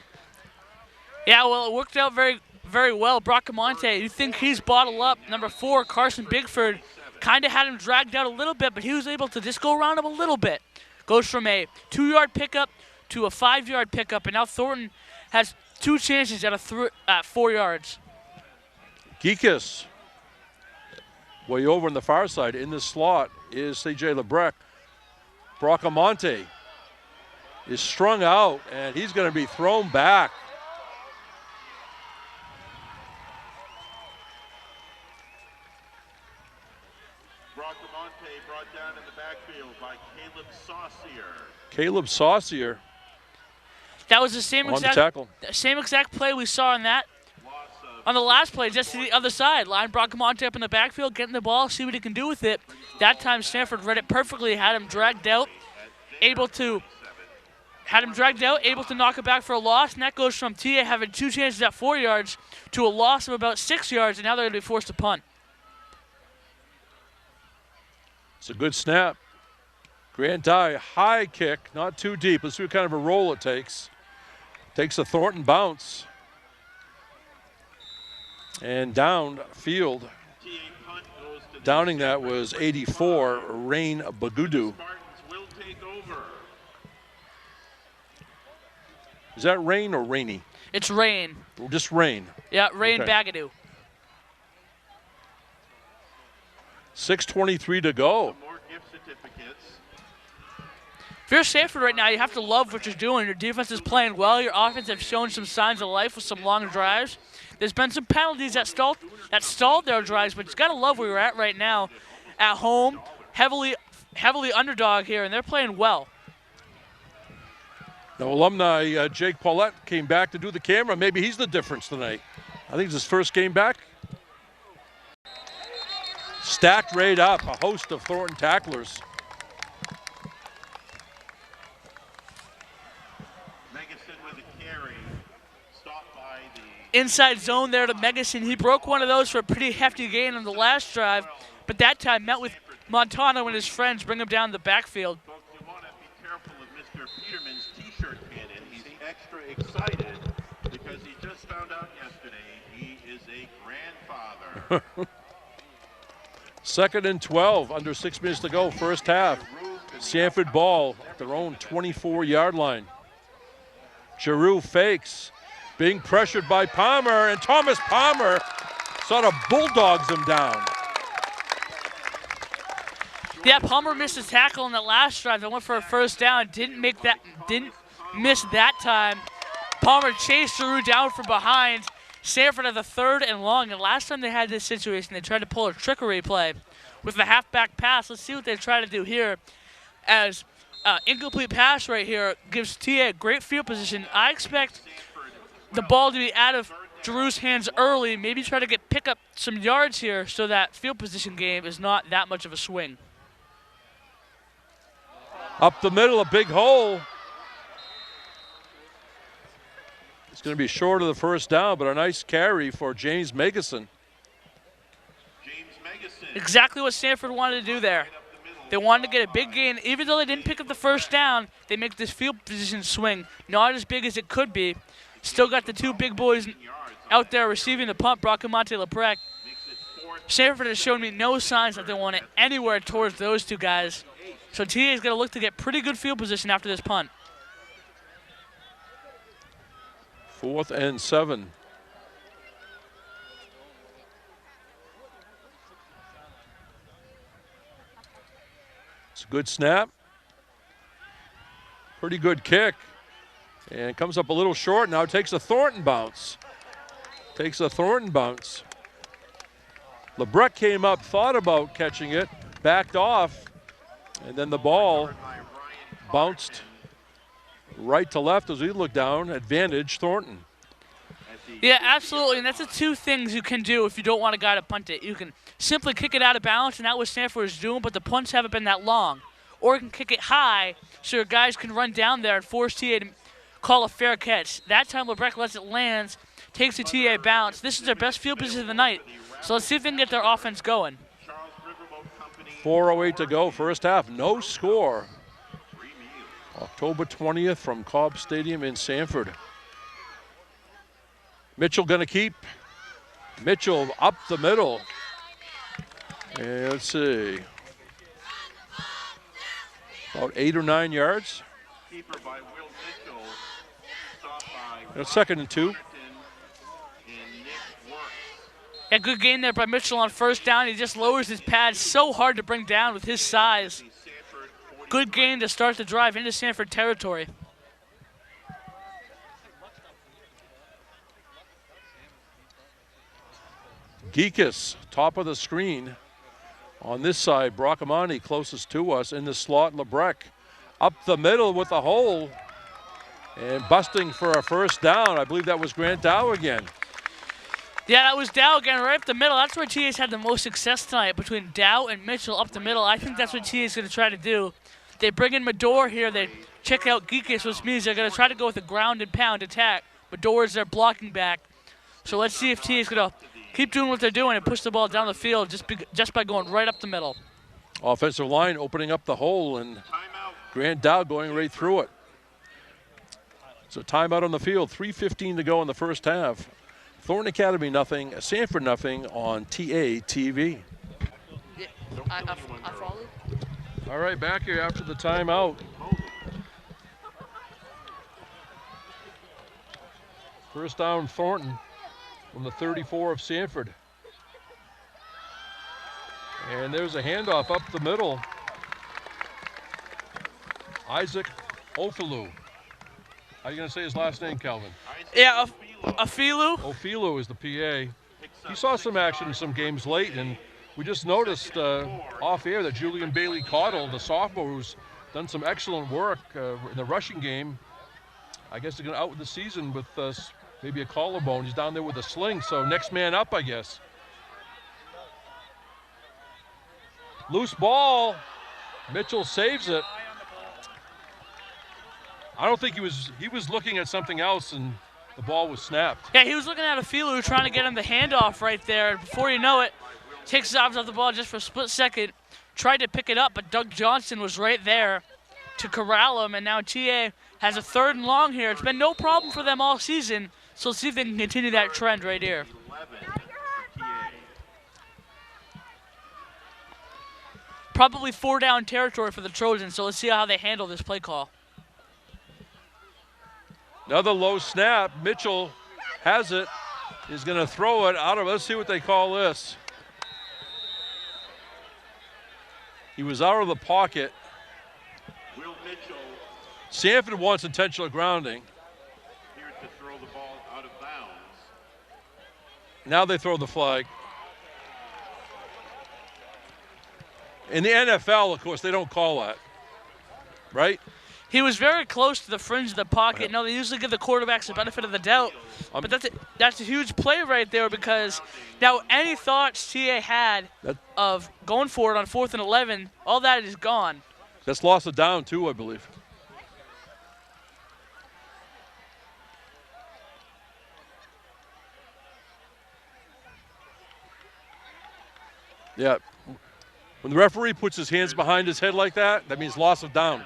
Yeah, well, it worked out very, very well. Bracamonte, you think he's bottled up. Number 4, Carson Bigford, kind of had him dragged out a little bit, but he was able to just go around him a little bit. Goes from a 2-yard pickup to a 5-yard pickup, and now Thornton has 2 chances at 4 yards. Geekus, way over on the far side, in the slot is C.J. Lebrecht. Bracamonte is strung out, and he's going to be thrown back. Bracamonte brought down in the backfield by Caleb Saucier. Caleb Saucier. That was the same exact play we saw on the last play, just to the other side. Line Bracamonte up in the backfield, getting the ball, see what he can do with it. That time Sanford read it perfectly, had him dragged out, able to knock it back for a loss, and that goes from TA having 2 chances at 4 yards to a loss of about 6 yards, and now they're going to be forced to punt. It's a good snap. Grand Tie, high kick, not too deep. Let's see what kind of a roll it takes. Takes a Thornton bounce. And down field. Downing that was 84, Rain Bagudu. Is that Rain or Rainy? It's Rain. Just Rain. Yeah, Rain Okay. Bagadoo. 6:23 to go. If you're Sanford right now, you have to love what you're doing. Your defense is playing well. Your offense have shown some signs of life with some long drives. There's been some penalties that stalled their drives, but you got to love where you're at right now. At home, heavily underdog here, and they're playing well. Now, alumni Jake Paulette came back to do the camera. Maybe he's the difference tonight. I think it's his first game back. Stacked right up, a host of Thornton tacklers. Inside zone there to Megason. He broke one of those for a pretty hefty gain on the last drive, but that time met with Montano and his friends, bring him down the backfield. Folks, you want to be careful of Mr. Peterman's t-shirt cannon. He's extra excited because he just found out yesterday he is a grandfather. 2nd and 12, under 6 minutes to go, first half. Sanford ball at their own 24-yard line. Giroux fakes, being pressured by Palmer, and Thomas Palmer sort of bulldogs him down. Yeah, Palmer missed his tackle on that last drive. They went for a first down. Didn't miss that time. Palmer chased Giroux down from behind. Sanford had the 3rd and long. And last time they had this situation, they tried to pull a trickery play with the halfback pass. Let's see what they try to do here. As incomplete pass right here gives TA a great field position. I expect the ball to be out of Giroux's hands early. Maybe try to pick up some yards here so that field position game is not that much of a swing. Up the middle, a big hole. It's going to be short of the first down, but a nice carry for James Megason. Exactly what Sanford wanted to do there. They wanted to get a big gain. Even though they didn't pick up the first down, they make this field position swing not as big as it could be. Still got the 2 big boys out there receiving the punt, Bracamonte Lebrecht. Sanford has shown me no signs that they want it anywhere towards those two guys. So TA is going to look to get pretty good field position after this punt. 4th and 7. It's a good snap. Pretty good kick. And comes up a little short. Now takes a Thornton bounce. LeBrecq came up, thought about catching it, backed off, and then the ball bounced right to left as we look down. Advantage Thornton. Yeah, absolutely, and that's the two things you can do if you don't want a guy to punt it. You can simply kick it out of bounds, and that was Sanford is doing, but the punts haven't been that long. Or you can kick it high so your guys can run down there and force TA to call a fair catch. That time LeBrecq lets it land, takes the TA bounce. This is their best field position of the night. So let's see if they can get their offense going. 4:08 to go, first half, no score. October 20th from Cobb Stadium in Sanford. Mitchell gonna keep. Mitchell up the middle. And let's see. About 8 or 9 yards. Keeper by Will Mitchell. Stopped by And it's 2nd and 2. and Nick Works. A good gain there by Mitchell on first down. He just lowers his pads so hard to bring down with his size. Sanford 40. Good gain to start the drive into Sanford territory. Geekus, top of the screen. On this side, Bracamani closest to us in the slot. LeBrecq up the middle with a hole and busting for a first down. I believe that was Grant Dow again. Yeah, that was Dow again right up the middle. That's where TA's had the most success tonight, between Dow and Mitchell up the middle. I think that's what TA's going to try to do. They bring in Medor here. They check out Geekus, which means they're going to try to go with a ground and pound attack. Medor is their blocking back. So let's see if TA's going to keep doing what they're doing and push the ball down the field just by going right up the middle. Offensive line opening up the hole and Grant Dow going right through it. So timeout on the field, 3:15 to go in the first half. Thornton Academy nothing, Sanford nothing on TA TV. Yeah, I follow. All right, back here after the timeout. First down Thornton from the 34 of Sanford. And there's a handoff up the middle. Isaac Ofilu. How are you going to say his last name, Calvin? Yeah, Afilu. Ofilu is the PA. He saw some action in some games late, and we just noticed off air that Julian Bailey Cottle, the sophomore, who's done some excellent work in the rushing game. I guess they're going to out with the season with maybe a collarbone. He's down there with a sling, so next man up, I guess. Loose ball. Mitchell saves it. I don't think he was looking at something else, and the ball was snapped. Yeah, he was looking at Afilu trying to get him the handoff right there. And before you know it, takes his eyes off the ball just for a split second. Tried to pick it up, but Doug Johnson was right there to corral him. And now TA has a 3rd and long here. It's been no problem for them all season. So let's see if they can continue that trend right here. 11 for TA. Probably 4 down territory for the Trojans, so let's see how they handle this play call. Another low snap. Mitchell has it. He's going to throw it out of. Let's see what they call this. He was out of the pocket. Will Mitchell Sanford wants intentional grounding. here to throw the ball out of bounds. Now they throw the flag. In the NFL, of course, they don't call that, right? He was very close to the fringe of the pocket. No, they usually give the quarterbacks the benefit of the doubt. But that's a huge play right there, because now any thoughts TA had of going for it on 4th and 11, all that is gone. That's loss of down, too, I believe. Yeah. When the referee puts his hands behind his head like that, that means loss of down.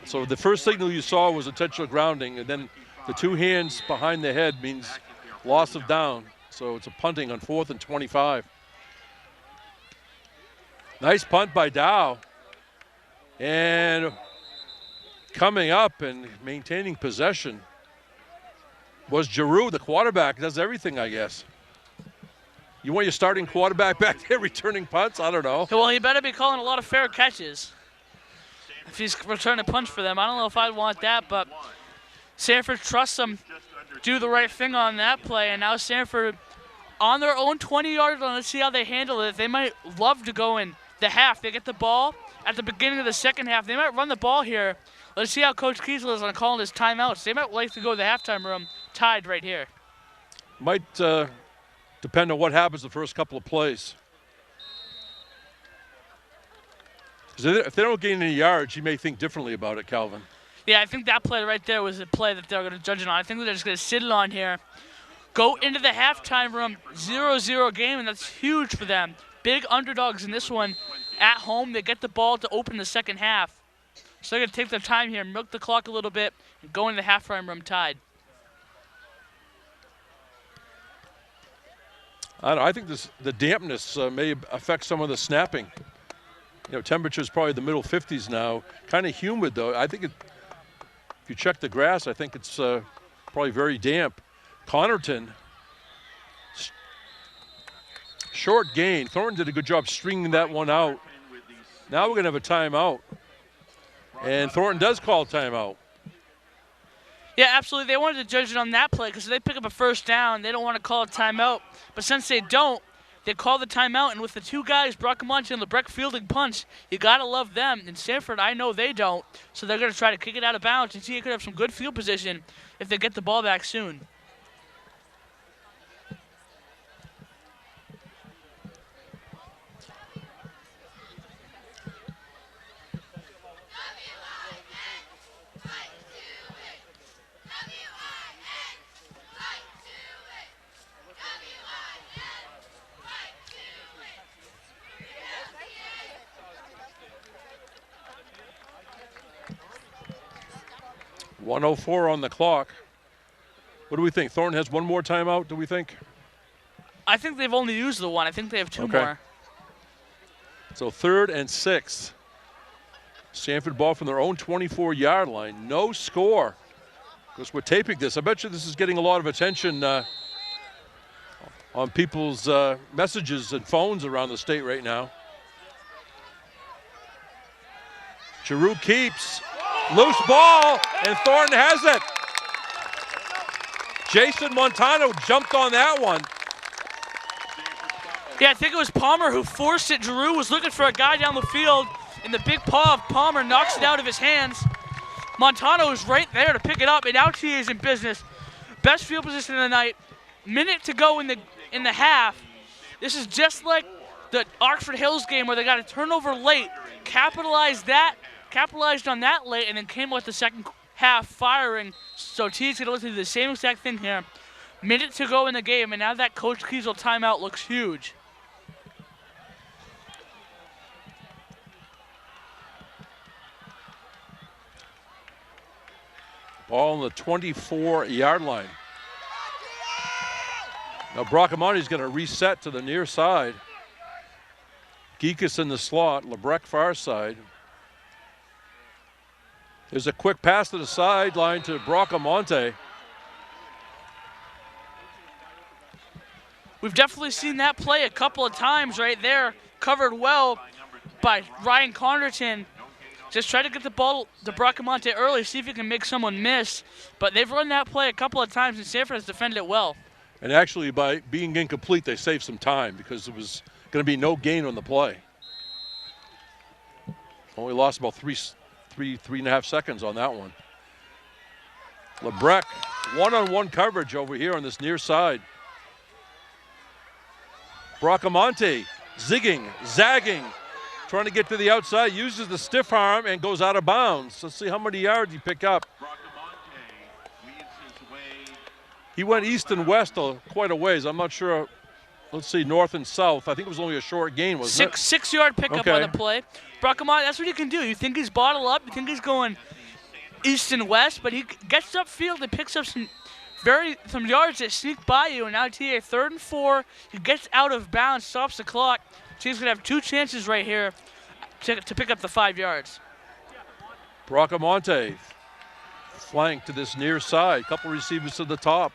So the first signal you saw was intentional grounding, and then the 2 hands behind the head means loss of down. So it's a punting on 4th and 25. Nice punt by Dow. And coming up and maintaining possession was Giroux, the quarterback. Does everything, I guess. You want your starting quarterback back there returning punts? I don't know. Well, he better be calling a lot of fair catches if he's returning punts for them. I don't know if I'd want that, but Sanford trusts him, do the right thing on that play, and now Sanford on their own 20-yard line. Let's see how they handle it. They might love to go in the half. They get the ball at the beginning of the second half. They might run the ball here. Let's see how Coach Kiesel is on calling his timeouts. They might like to go to the halftime room tied right here. Might depend on what happens the first couple of plays. 'Cause if they don't gain any yards, you may think differently about it, Calvin. Yeah, I think that play right there was a play that they're going to judge it on. I think they're just going to sit it on here. Go into the halftime room, 0-0 game, and that's huge for them. Big underdogs in this one. At home, they get the ball to open the second half. So they're going to take their time here, milk the clock a little bit, and go into the halftime room tied. I think the dampness may affect some of the snapping. You know, temperature's probably the middle 50s now. Kind of humid, though. I think if you check the grass, I think it's probably very damp. Connerton, short gain. Thornton did a good job stringing that one out. Now we're going to have a timeout. And Thornton does call timeout. Yeah, absolutely. They wanted to judge it on that play because if they pick up a first down, they don't want to call a timeout. But since they don't, they call the timeout. And with the two guys, Brockamonte and LeBrecq fielding punts, you got to love them. And Sanford, I know they don't. So they're going to try to kick it out of bounds and see if they could have some good field position if they get the ball back soon. .104 on the clock. What do we think? Thornton has one more timeout, do we think? I think they've only used the one. I think they have two more. So 3rd and 6. Sanford ball from their own 24-yard line. No score. Because we're taping this. I bet you this is getting a lot of attention on people's messages and phones around the state right now. Giroux keeps. Loose ball, and Thornton has it. Jason Montano jumped on that one. Yeah, I think it was Palmer who forced it. Giroux was looking for a guy down the field, and the big paw of Palmer knocks it out of his hands. Montano is right there to pick it up, and now TA is in business. Best field position of the night. Minute to go in the half. This is just like the Oxford Hills game where they got a turnover late. Capitalized on that late, and then came with the second half firing. So T's going to listen to the same exact thing here. Minute to go in the game, and now that Coach Kiesel timeout looks huge. Ball on the 24-yard line. Now Brockamonte's going to reset to the near side. Geekus in the slot, LeBrecq far side. There's a quick pass to the sideline to Brockamonte. We've definitely seen that play a couple of times right there. Covered well by Ryan Connerton. Just try to get the ball to Brockamonte early, see if you can make someone miss. But they've run that play a couple of times, and Sanford has defended it well. And actually, by being incomplete, they saved some time because it was going to be no gain on the play. Only lost about three and a half seconds on that one. LeBrecq, one-on-one coverage over here on this near side. Brockamonte zigging, zagging, trying to get to the outside, uses the stiff arm and goes out of bounds. Let's see how many yards he pick up. He went east and west quite a ways. I'm not sure. Let's see, north and south. I think it was only a short gain, wasn't it? 6-yard pickup on the play. Brockamonte, that's what he can do. You think he's bottled up. You think he's going east and west, but he gets upfield and picks up some some yards that sneak by you, and now TA 3rd and 4. He gets out of bounds, stops the clock. He's going to have 2 chances right here to pick up the 5 yards. Bracamonte flank to this near side. Couple receivers to the top.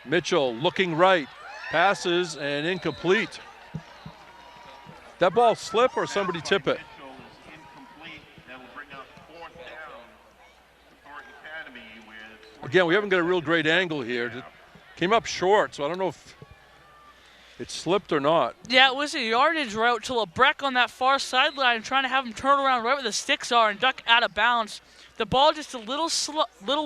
Mitchell looking right. Passes and incomplete. That ball slip or somebody tip it? Mitchell is incomplete. That will bring up 4th down to Thornton Academy with Again, we haven't got a real great angle here. It came up short, so I don't know if it slipped or not. Yeah, it was a yardage route to LeBrecq on that far sideline, trying to have him turn around right where the sticks are and duck out of bounds. The ball just a little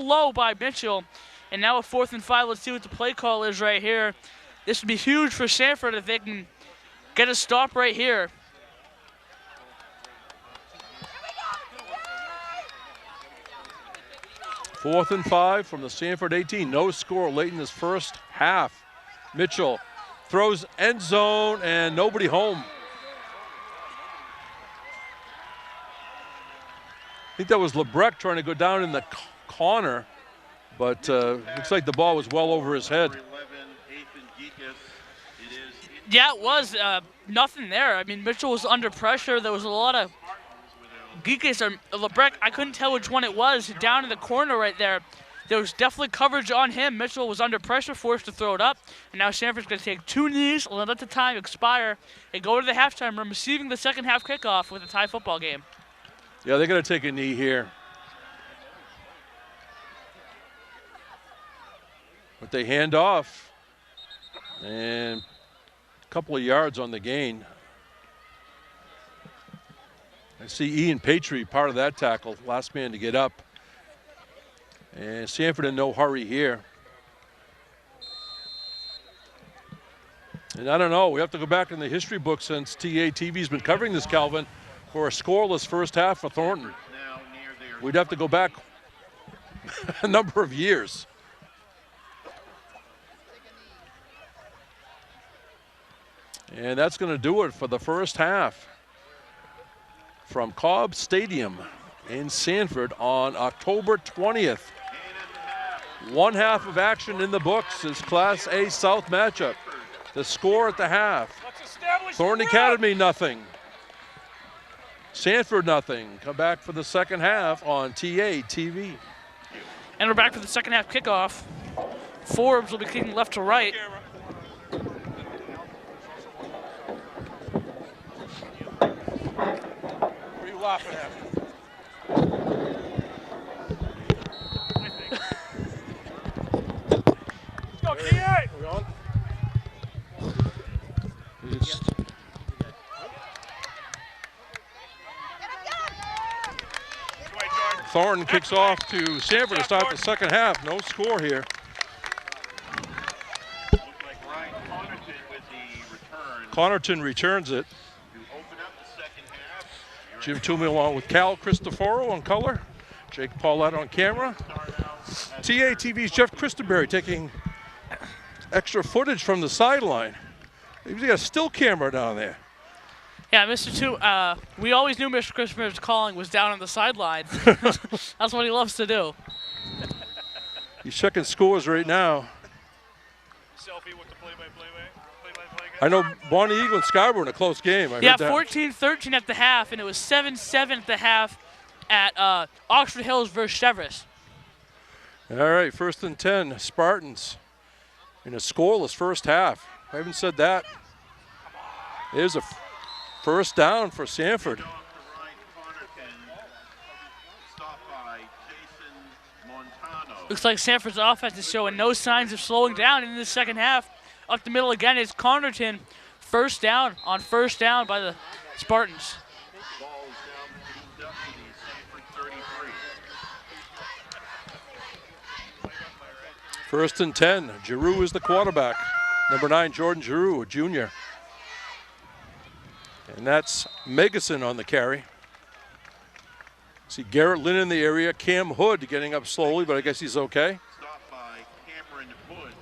low by Mitchell. And now a 4th and 5. Let's see what the play call is right here. This would be huge for Sanford if they can get a stop right here. Fourth and 5 from the Sanford 18. No score late in this first half. Mitchell throws end zone and nobody home. I think that was LeBrecq trying to go down in the corner, but looks like the ball was well over his head. Yeah, it was. Nothing there. I mean, Mitchell was under pressure. There was a lot of Geekes or LeBrecq. I couldn't tell which one it was. Down in the corner right there. There was definitely coverage on him. Mitchell was under pressure, forced to throw it up. And now Sanford's going to take 2 knees, let the time expire, and go to the halftime room, receiving the second half kickoff with a tie football game. Yeah, they're going to take a knee here. But they hand off. And a couple of yards on the gain. I see Ian Patry, part of that tackle, last man to get up. And Sanford in no hurry here. And I don't know, we have to go back in the history book since TV's been covering this, Calvin, for a scoreless first half for Thornton. We'd have to go back a number of years. And that's going to do it for the first half from Cobb Stadium in Sanford on October 20th. 1 half of action in the books is Class A South matchup. The score at the half: Thornton Academy nothing, Sanford nothing. Come back for the second half on TA TV. And we're back for the second half kickoff. Forbes will be kicking left to right. What are you laughing at? Go, TA! We on? Thornton kicks off to Sanford to start the second half. No score here. Looks like Ryan Connerton with the return Connerton returns it. to open up the second half. Jim Toomey along with Cal Cristoforo on color. Jake Paulette on camera. TA TV's Jeff Christenberry taking extra footage from the sideline. He's got a still camera down there. Yeah, we always knew Mr. Christopher's calling was down on the sideline. That's what he loves to do. He's checking scores right now. Selfie with the play-by-play guy. I know Bonnie Eagle and Scarborough in a close game. I Yeah, heard that. 14-13 at the half, and it was 7-7 at the half at Oxford Hills versus Chevrolet. All right, 1st and 10, Spartans in a scoreless first half. I haven't said that. There's a first down for Sanford. Looks like Sanford's offense is showing no signs of slowing down in the second half. Up the middle again is Connerton. First down on first down by the Spartans. First and 10, Giroux is the quarterback. Number 9, Jordan Giroux, a junior. And that's Megason on the carry. See Garrett Lynn in the area. Cam Hood getting up slowly, but I guess he's okay. Stopped by Cameron Hood.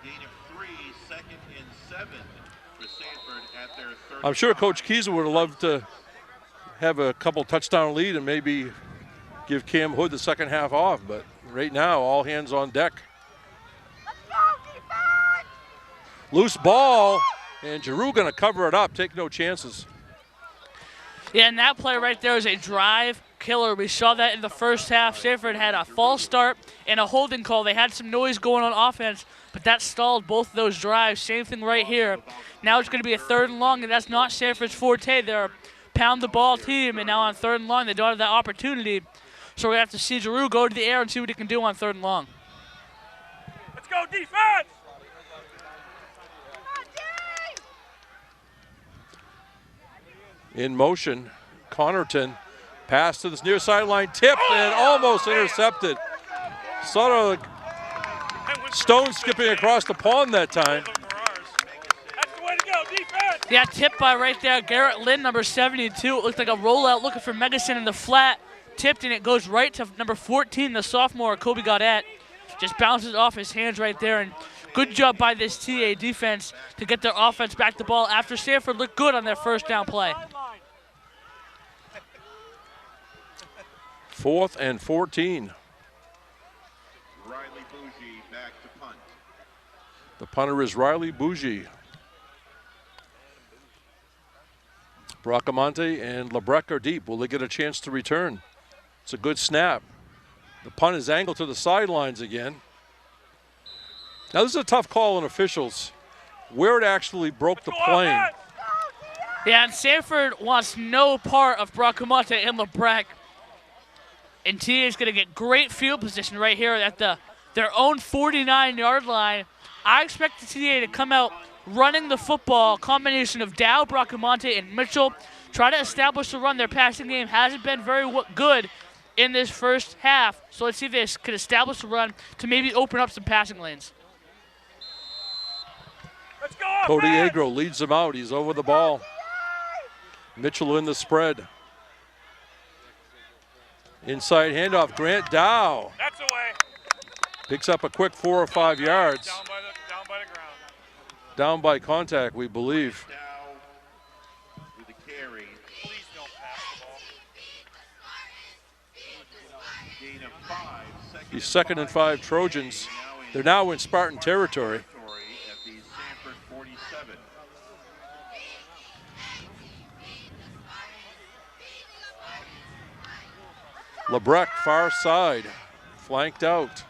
Gain of 3, 2nd and 7 for Sanford at their 35. I'm sure Coach Keyser would have loved to have a couple touchdown lead and maybe give Cam Hood the second half off, but right now all hands on deck. Loose ball, and Giroux going to cover it up, take no chances. Yeah, and that play right there is a drive killer. We saw that in the first half. Sanford had a false start and a holding call. They had some noise going on offense, but that stalled both of those drives. Same thing right here. Now it's going to be a 3rd and long, and that's not Sanford's forte. They're a pound-the-ball team, and now on 3rd and long, they don't have that opportunity. So we have to see Giroux go to the air and see what he can do on 3rd and long. Let's go defense! In motion, Connerton, pass to this near sideline, tipped and almost intercepted. Sort of stone skipping across the pond that time. That's the way to go, defense! Yeah, tipped by right there, Garrett Lynn, number 72. It looked like a rollout looking for Megason in the flat. Tipped, and it goes right to number 14, the sophomore, Kobe Gaudette. Just bounces off his hands right there, and good job by this TA defense to get their offense back the ball after Sanford looked good on their first down play. 4th and 14. Riley Bougie back to punt. The punter is Riley Bougie. Bracamonte and Lebrecq are deep. Will they get a chance to return? It's a good snap. The punt is angled to the sidelines again. Now this is a tough call on officials. Where it actually broke the plane. Yeah, and Sanford wants no part of Bracamonte and Lebrecq. And TA is going to get great field position right here at their own 49-yard line. I expect the TA to come out running the football, combination of Dow, Bracamonte, and Mitchell. Try to establish the run. Their passing game hasn't been very good in this first half. So let's see if they can establish the run to maybe open up some passing lanes. Let's go, Cody Agro leads them out. He's over the ball. Mitchell in the spread. Inside handoff, Grant Dow. That's the way. Picks up a quick 4 or 5 yards. Down by the ground. Down by contact, we believe. Dow with the carry. Please don't pass the ball. Gain of 5. The 2nd and 5 Trojans. They're now in Spartan territory. At the Sanford 47. Lebrecq far side, flanked out.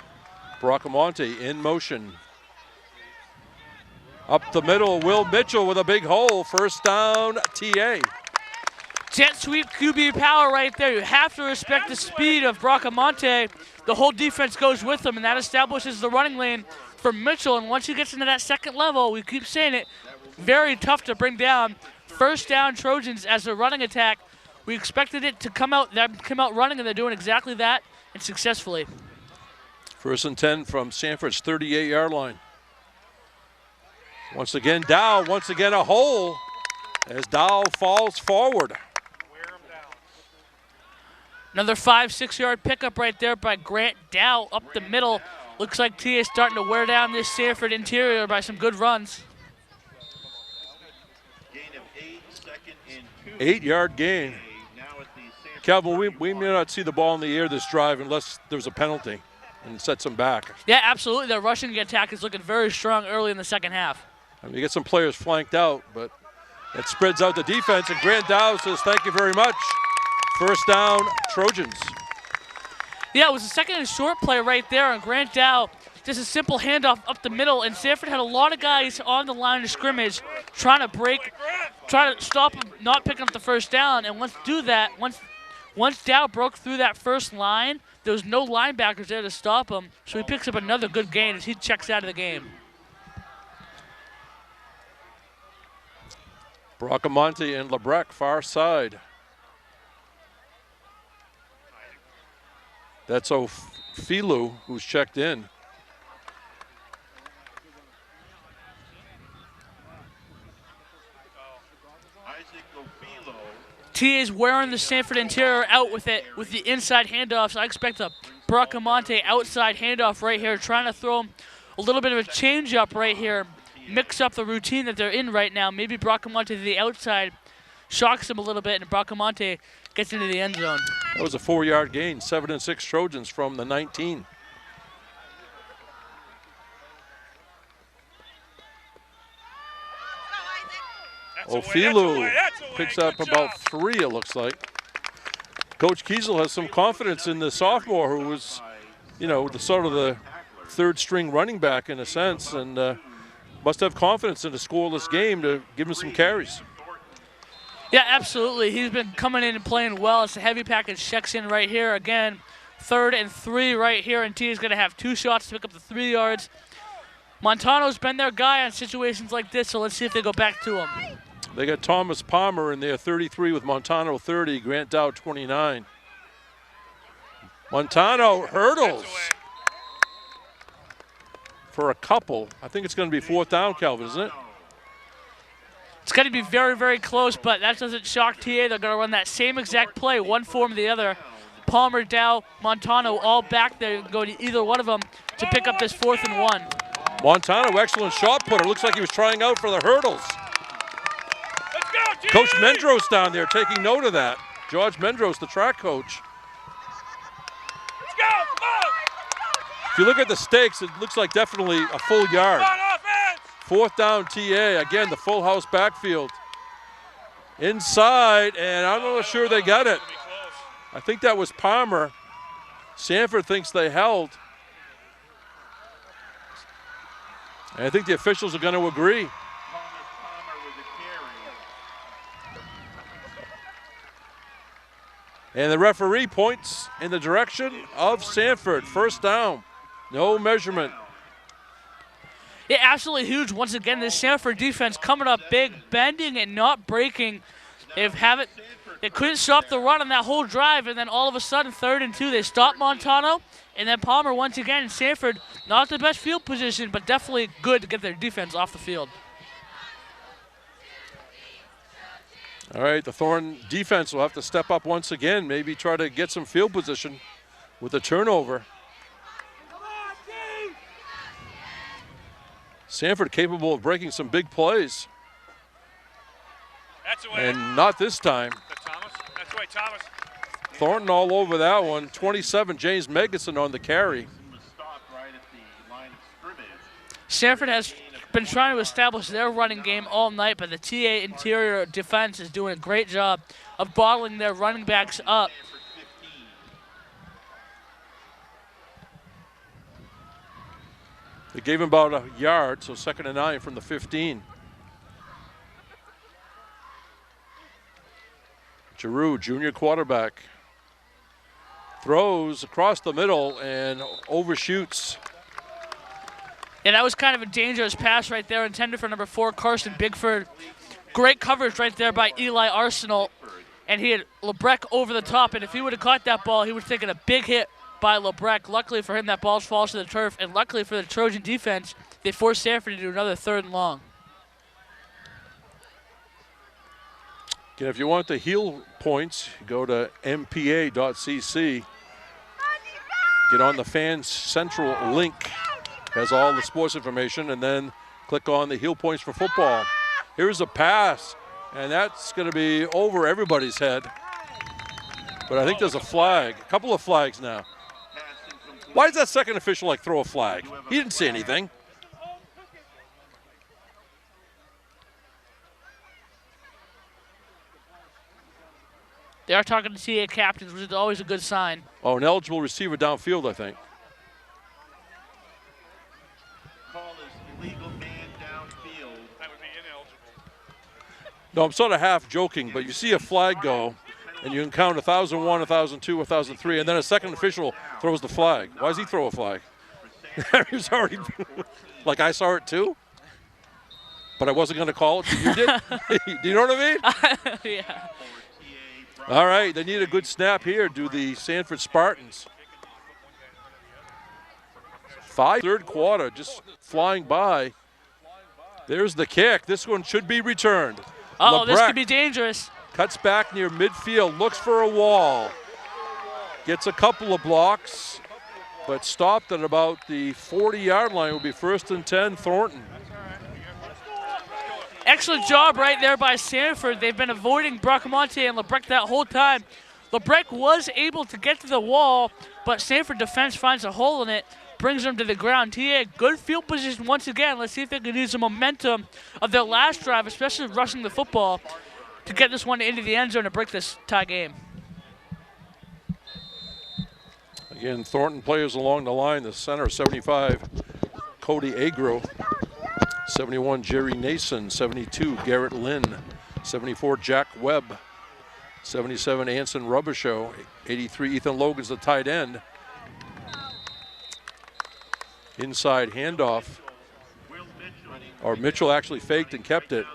Bracamonte in motion. Up the middle, Will Mitchell with a big hole. 1st down, TA. Jet sweep QB power right there. You have to respect the speed of Bracamonte. The whole defense goes with him, and that establishes the running lane for Mitchell. And once he gets into that 2nd level, we keep saying it, very tough to bring down. 1st down Trojans as a running attack. We expected it to come out running, and they're doing exactly that, and successfully. 1st and 10 from Sanford's 38-yard line. Once again, Dow, once again a hole as Dow falls forward. Wear him down. Another 5-6-yard pickup right there by Grant Dow up the middle. Looks like TA is starting to wear down this Sanford interior by some good runs. Gain of 8, 2nd and 2. 8-yard gain. Calvin, we may not see the ball in the air this drive unless there's a penalty and sets them back. Yeah, absolutely. Their rushing attack is looking very strong early in the 2nd half. I mean, you get some players flanked out, but it spreads out the defense, and Grant Dow says, thank you very much. 1st down, Trojans. Yeah, it was a 2nd and short play right there, and Grant Dow, just a simple handoff up the middle, and Sanford had a lot of guys on the line of scrimmage trying to stop him, not picking up the 1st down, and once Dow broke through that first line, there was no linebackers there to stop him, so he picks up another good gain as he checks out of the game. Bracamonte and Lebrecq far side. That's Ofilu who's checked in. T is wearing the Sanford interior out with the inside handoffs. I expect a Bracamonte outside handoff right here, trying to throw him a little bit of a change up right here, mix up the routine that they're in right now. Maybe Bracamonte to the outside shocks him a little bit, and Bracamonte gets into the end zone. That was a 4-yard gain, 7 and 6 Trojans from the 19. Ophilu picks up about 3, it looks like. Coach Kiesel has some confidence in the sophomore who was, you know, the sort of the third string running back in a sense, and must have confidence in a scoreless game to give him some carries. Yeah, absolutely. He's been coming in and playing well. It's a heavy package checks in right here. Again, 3rd and 3 right here, and T is going to have 2 shots to pick up the 3 yards. Montano's been their guy on situations like this, so let's see if they go back to him. They got Thomas Palmer in there, 33 with Montano 30, Grant Dow 29. Montano hurdles for a couple. I think it's going to be 4th down, Calvin, isn't it? It's going to be very, very close, but that doesn't shock TA. They're going to run that same exact play, one form the other. Palmer, Dow, Montano all back there. Go to either one of them to pick up this 4th and 1. Montano, excellent shot putter. Looks like he was trying out for the hurdles. Let's go, Coach Mendros down there taking note of that. George Mendros, the track coach. Let's go, come on! If you look at the stakes, it looks like definitely a full yard. Come on, offense! 4th down TA. Again, the full house backfield. Inside, and I'm not sure they got it. I think that was Palmer. Sanford thinks they held. And I think the officials are going to agree. Thomas Palmer with a carry. And the referee points in the direction of Sanford. 1st down. No measurement. Yeah, absolutely huge. Once again, this Sanford defense coming up big, bending and not breaking. They couldn't stop the run on that whole drive, and then all of a sudden, 3rd and 2, they stopped Montano, and then Palmer once again. Sanford, not the best field position, but definitely good to get their defense off the field. All right, the Thornton defense will have to step up once again, maybe try to get some field position with a turnover. Sanford capable of breaking some big plays. That's away. And not this time. Thomas. That's away, Thomas. Thornton all over that one. 27, James Megason on the carry. Was stopped right at the line of scrimmage. Sanford has been trying to establish their running game all night, but the TA interior defense is doing a great job of bottling their running backs up. They gave him about a yard, so 2nd and 9 from the 15. Giroux, junior quarterback, throws across the middle and overshoots. And that was kind of a dangerous pass right there, intended for number 4, Carson Bigford. Great coverage right there by Eli Arsenal. And he had LeBrecq over the top, and if he would have caught that ball, he would have taken a big hit by LeBrecq. Luckily for him, that ball falls to the turf, and luckily for the Trojan defense, they forced Sanford to do another 3rd and long. Again, if you want the heel points, go to mpa.cc. Get on the Fans Central link. Has all the sports information, and then click on the heel points for football. Here's a pass, and that's going to be over everybody's head. But I think there's a flag, a couple of flags now. Why does that second official like throw a flag? He didn't say anything. They are talking to TA captains, which is always a good sign. Oh, an eligible receiver downfield, I think. Call is illegal man downfield. That would be ineligible. No, I'm sort of half joking, but you see a flag go, and you can count 1,001, 1,002, 1,003, and then a second official throws the flag. Why does he throw a flag? He was already, like I saw it too, but I wasn't going to call it. You did? Do you know what I mean? Yeah. All right, they need a good snap here, do the Sanford Spartans. 3rd quarter, just flying by. There's the kick. This one should be returned. Oh, this LeBrecq could be dangerous. cuts back near midfield, looks for a wall. Gets a couple of blocks, but stopped at about the 40-yard line. Will be 1st and 10, Thornton. Excellent job right there by Sanford. They've been avoiding Bracamonte and LeBrecq that whole time. LeBrecq was able to get to the wall, but Sanford defense finds a hole in it. brings them to the ground. TA, good field position once again. Let's see if they can use the momentum of their last drive, especially rushing the football, to get this one into the end zone to break this tie game. Again, Thornton players along the line. The center, 75, Cody Agro. 71, Jerry Nason. 72, Garrett Lynn. 74, Jack Webb. 77, Anson Rubbershow. 83, Ethan Logan's the tight end. Inside handoff. Or Mitchell actually faked and kept it.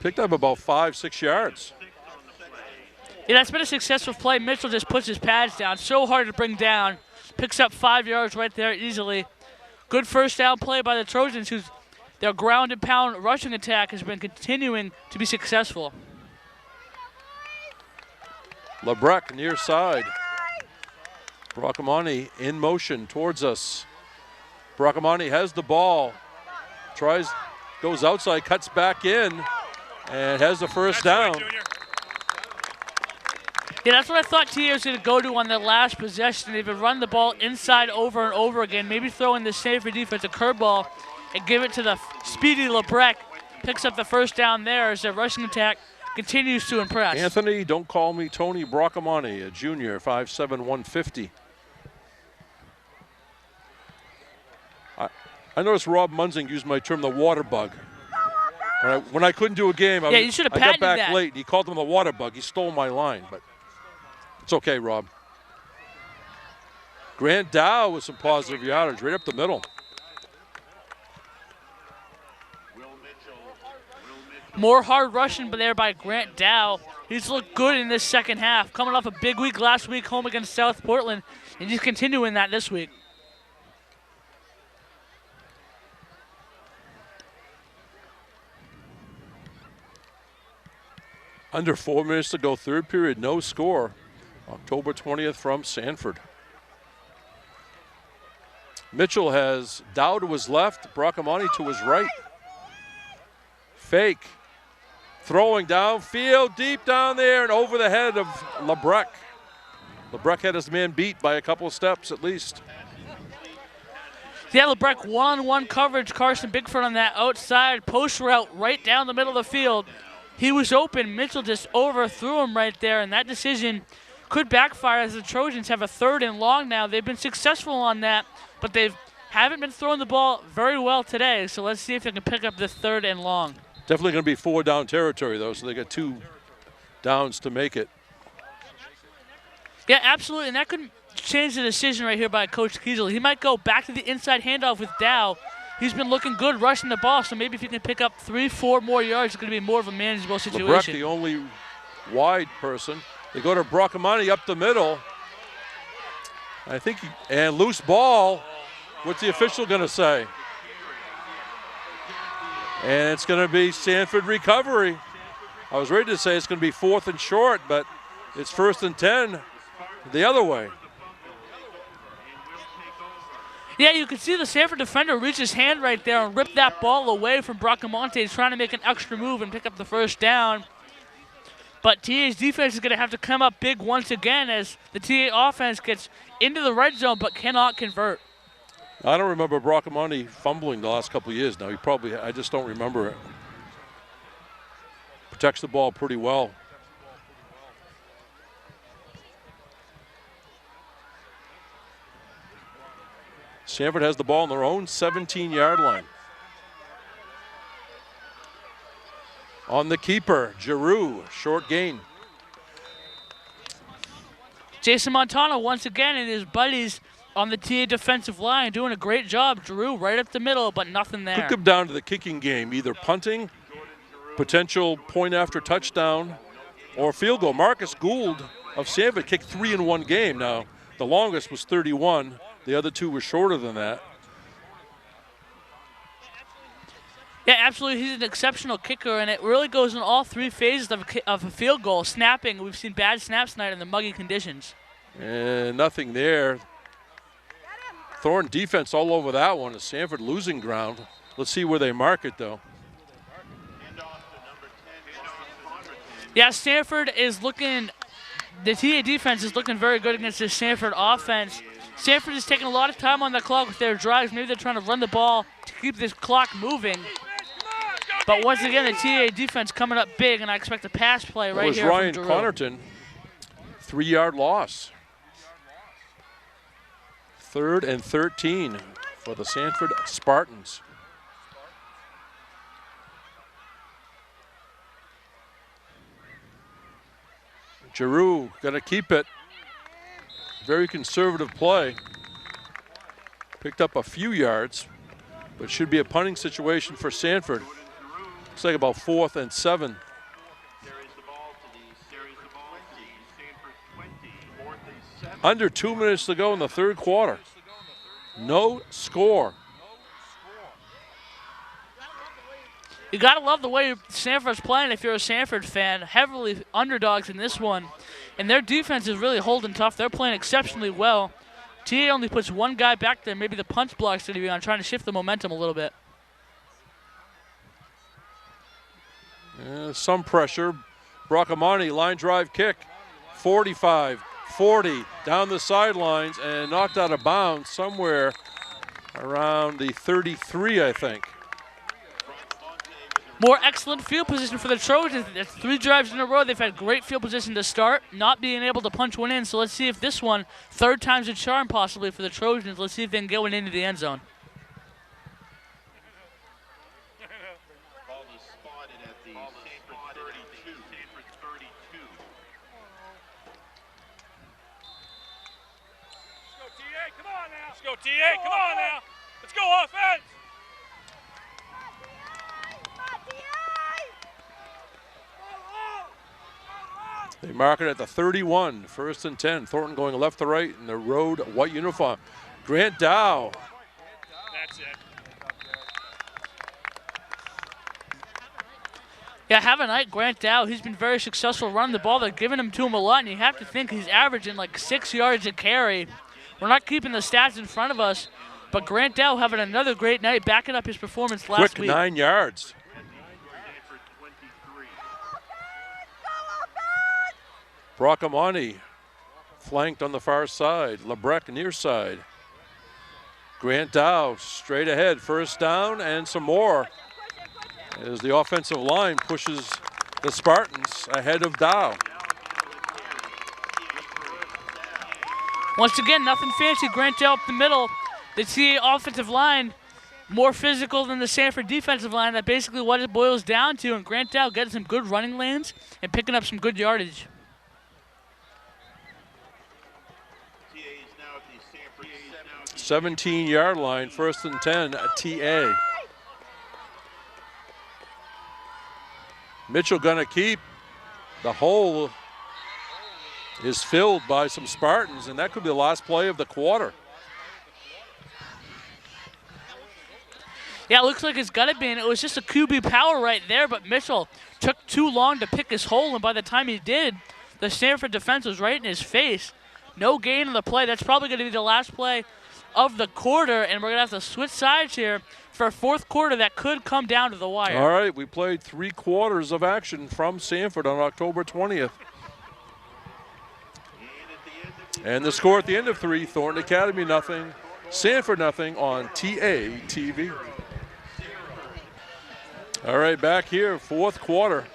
Picked up about 5-6 yards. Yeah, that's been a successful play. Mitchell just puts his pads down. So hard to bring down. Picks up 5 yards right there easily. Good first down play by the Trojans, whose their ground and pound rushing attack has been continuing to be successful. LeBrecq near side. Bracamani in motion towards us. Bracamani has the ball. Goes outside, cuts back in, and has the first down. Yeah, that's what I thought TA was going to go to on their last possession. They've been running the ball inside over and over again, maybe throwing the Sanford defense a curveball and give it to the speedy LeBrecq. Picks up the first down there as their rushing attack continues to impress. Anthony, don't call me Tony Bracamani, a junior, 5'7", 150. I noticed Rob Munzing used my term, the water bug. When I couldn't do a game, you should have I got patented back that. late. He called him the water bug. He stole my line, but it's okay, Rob. Grant Dow with some positive yardage right up the middle. More hard rushing there by Grant Dow. He's looked good in this second half. Coming off a big week last week home against South Portland, and he's continuing that this week. Under 4 minutes to go, third period, no score. October 20th from Sanford. Mitchell has Dow to his left, Bracamani to his right. Fake. Throwing downfield, deep down there, and over the head of LeBrecq. LeBrecq had his man beat by a couple of steps at least. Yeah, LeBrecq one-on-one coverage. Carson Bigford on that outside post route right down the middle of the field. He was open. Mitchell just overthrew him right there, and that decision could backfire as the Trojans have a 3rd and long now. They've been successful on that, but they haven't been throwing the ball very well today, so let's see if they can pick up this 3rd and long. Definitely going to be 4 down territory, though, so they got 2 downs to make it. Yeah, absolutely, and that could change the decision right here by Coach Kiesel. He might go back to the inside handoff with Dow. He's been looking good rushing the ball, so maybe if he can pick up 3-4 more yards, it's going to be more of a manageable situation. LeBrecq, the only wide person. They go to Bracamani up the middle. I think, and loose ball. What's the official going to say? And it's going to be Sanford recovery. I was ready to say it's going to be 4th and short, but it's 1st and 10 the other way. Yeah, you can see the Sanford defender reach his hand right there and rip that ball away from Bracamante. He's trying to make an extra move and pick up the first down. But TA's defense is going to have to come up big once again as the TA offense gets into the red zone but cannot convert. I don't remember Bracamante fumbling the last couple of years now. I just don't remember it. Protects the ball pretty well. Sanford has the ball on their own 17-yard line. On the keeper, Giroux, short gain. Jason Montano once again and his buddies on the TA defensive line doing a great job. Giroux right up the middle, but nothing there. Could come down to the kicking game, either punting, potential point after touchdown, or field goal. Marcus Gould of Sanford kicked 3 in one game. Now, the longest was 31. The other 2 were shorter than that. Yeah, absolutely. He's an exceptional kicker, and it really goes in all 3 phases of a field goal. Snapping, we've seen bad snaps tonight in the muggy conditions. And nothing there. Thornton defense all over that one. Sanford losing ground. Let's see where they mark it, though. Yeah, Sanford is looking the TA defense is looking very good against this Sanford offense. Sanford is taking a lot of time on the clock with their drives. Maybe they're trying to run the ball to keep this clock moving. But once again, the TA defense coming up big, and I expect a pass play right here Ryan from Connerton, 3-yard loss. 3rd and 13 for the Sanford Spartans. Giroux gonna keep it. Very conservative play. Picked up a few yards, but should be a punting situation for Sanford. Looks like about 4th and 7. Under 2 minutes to go in the 3rd quarter. No score. You gotta love the way Sanford's playing if you're a Sanford fan. Heavily underdogs in this one. And their defense is really holding tough. They're playing exceptionally well. TA only puts one guy back there. Maybe the punch block's gonna be on, trying to shift the momentum a little bit. Some pressure. Bracamani, line drive kick. 45, 40, down the sidelines and knocked out of bounds somewhere around the 33, I think. More excellent field position for the Trojans. It's 3 drives in a row. They've had great field position to start, not being able to punch one in. So let's see if this one, 3rd time's a charm possibly for the Trojans. Let's see if they can get one into the end zone. Ball is spotted at the Sanford 32. Sanford 32. Let's go, TA. Come on now. Let's go, TA. Come on now. Let's go, offense. They mark it at the 31, 1st and 10. Thornton going left to right in the road white uniform. Grant Dow. That's it. Yeah, have a night, Grant Dow. He's been very successful running the ball. They're giving him to him a lot, and you have to think he's averaging like 6 yards a carry. We're not keeping the stats in front of us, but Grant Dow having another great night, backing up his performance last week. Quick 9 yards. Bracamani flanked on the far side. Lebrecq near side. Grant Dow straight ahead. 1st down and some more as the offensive line pushes the Spartans ahead of Dow. Once again, nothing fancy. Grant Dow up the middle. The TA offensive line more physical than the Sanford defensive line. That's basically what it boils down to. And Grant Dow getting some good running lanes and picking up some good yardage. 17-yard line, 1st and 10, TA. Mitchell gonna keep. The hole is filled by some Spartans, and that could be the last play of the quarter. Yeah, it looks like it's got to be, and it was just a QB power right there, but Mitchell took too long to pick his hole, and by the time he did, the Sanford defense was right in his face. No gain on the play. That's probably going to be the last play of the quarter, and we're going to have to switch sides here for a 4th quarter that could come down to the wire. All right, we played 3 quarters of action from Sanford on October 20th. And the score at the end of 3, Thornton Academy nothing, Sanford nothing on TA TV. All right, back here, 4th quarter.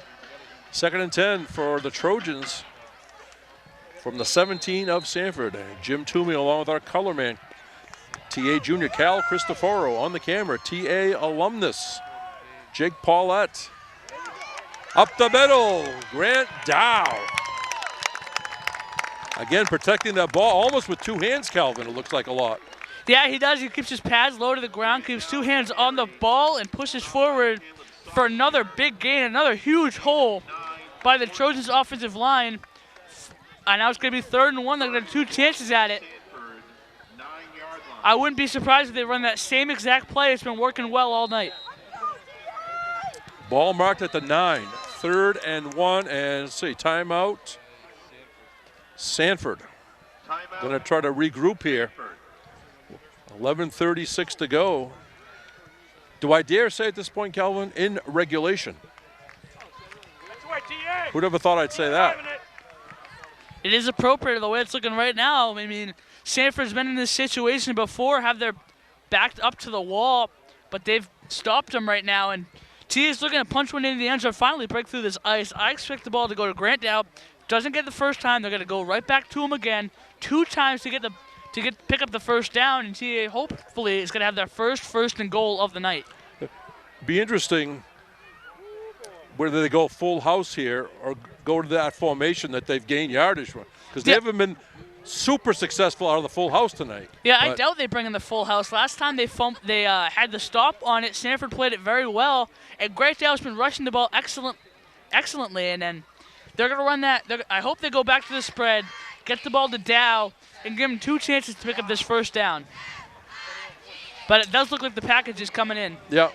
2nd and 10 for the Trojans from the 17 of Sanford. Jim Toomey along with our color man, TA junior Cal Cristoforo on the camera, TA alumnus Jake Paulette. Up the middle, Grant Dow. Again, protecting that ball almost with 2 hands, Calvin, it looks like a lot. Yeah, he does. He keeps his pads low to the ground, keeps 2 hands on the ball, and pushes forward for another big gain, another huge hole by the Trojans offensive line. And now it's going to be 3rd and 1. They're going to have 2 chances at it. I wouldn't be surprised if they run that same exact play. It's been working well all night. Ball marked at the 9. 3rd and 1, and let's see, timeout. Sanford going to try to regroup here. 11:36 to go. Do I dare say at this point, Calvin, in regulation? That's right, TA. Who'd ever thought I'd say that? It is appropriate the way it's looking right now. I mean, Sanford's been in this situation before, have their backed up to the wall, but they've stopped them right now. And T is looking to punch one into the end zone, finally break through this ice. I expect the ball to go to Grant Dow. Doesn't get the first time. They're going to go right back to him again, 2 times to pick up the first down. And TA hopefully is going to have their first and goal of the night. Be interesting whether they go full house here or go to that formation that they've gained yardage from, because they haven't been super successful out of the full house tonight. Yeah, I doubt they bring in the full house. Last time they had the stop on it. Sanford played it very well, and Great Dow's been rushing the ball excellently, and then they're going to run that. I hope they go back to the spread, get the ball to Dow, and give him 2 chances to pick up this first down. But it does look like the package is coming in. Yeah.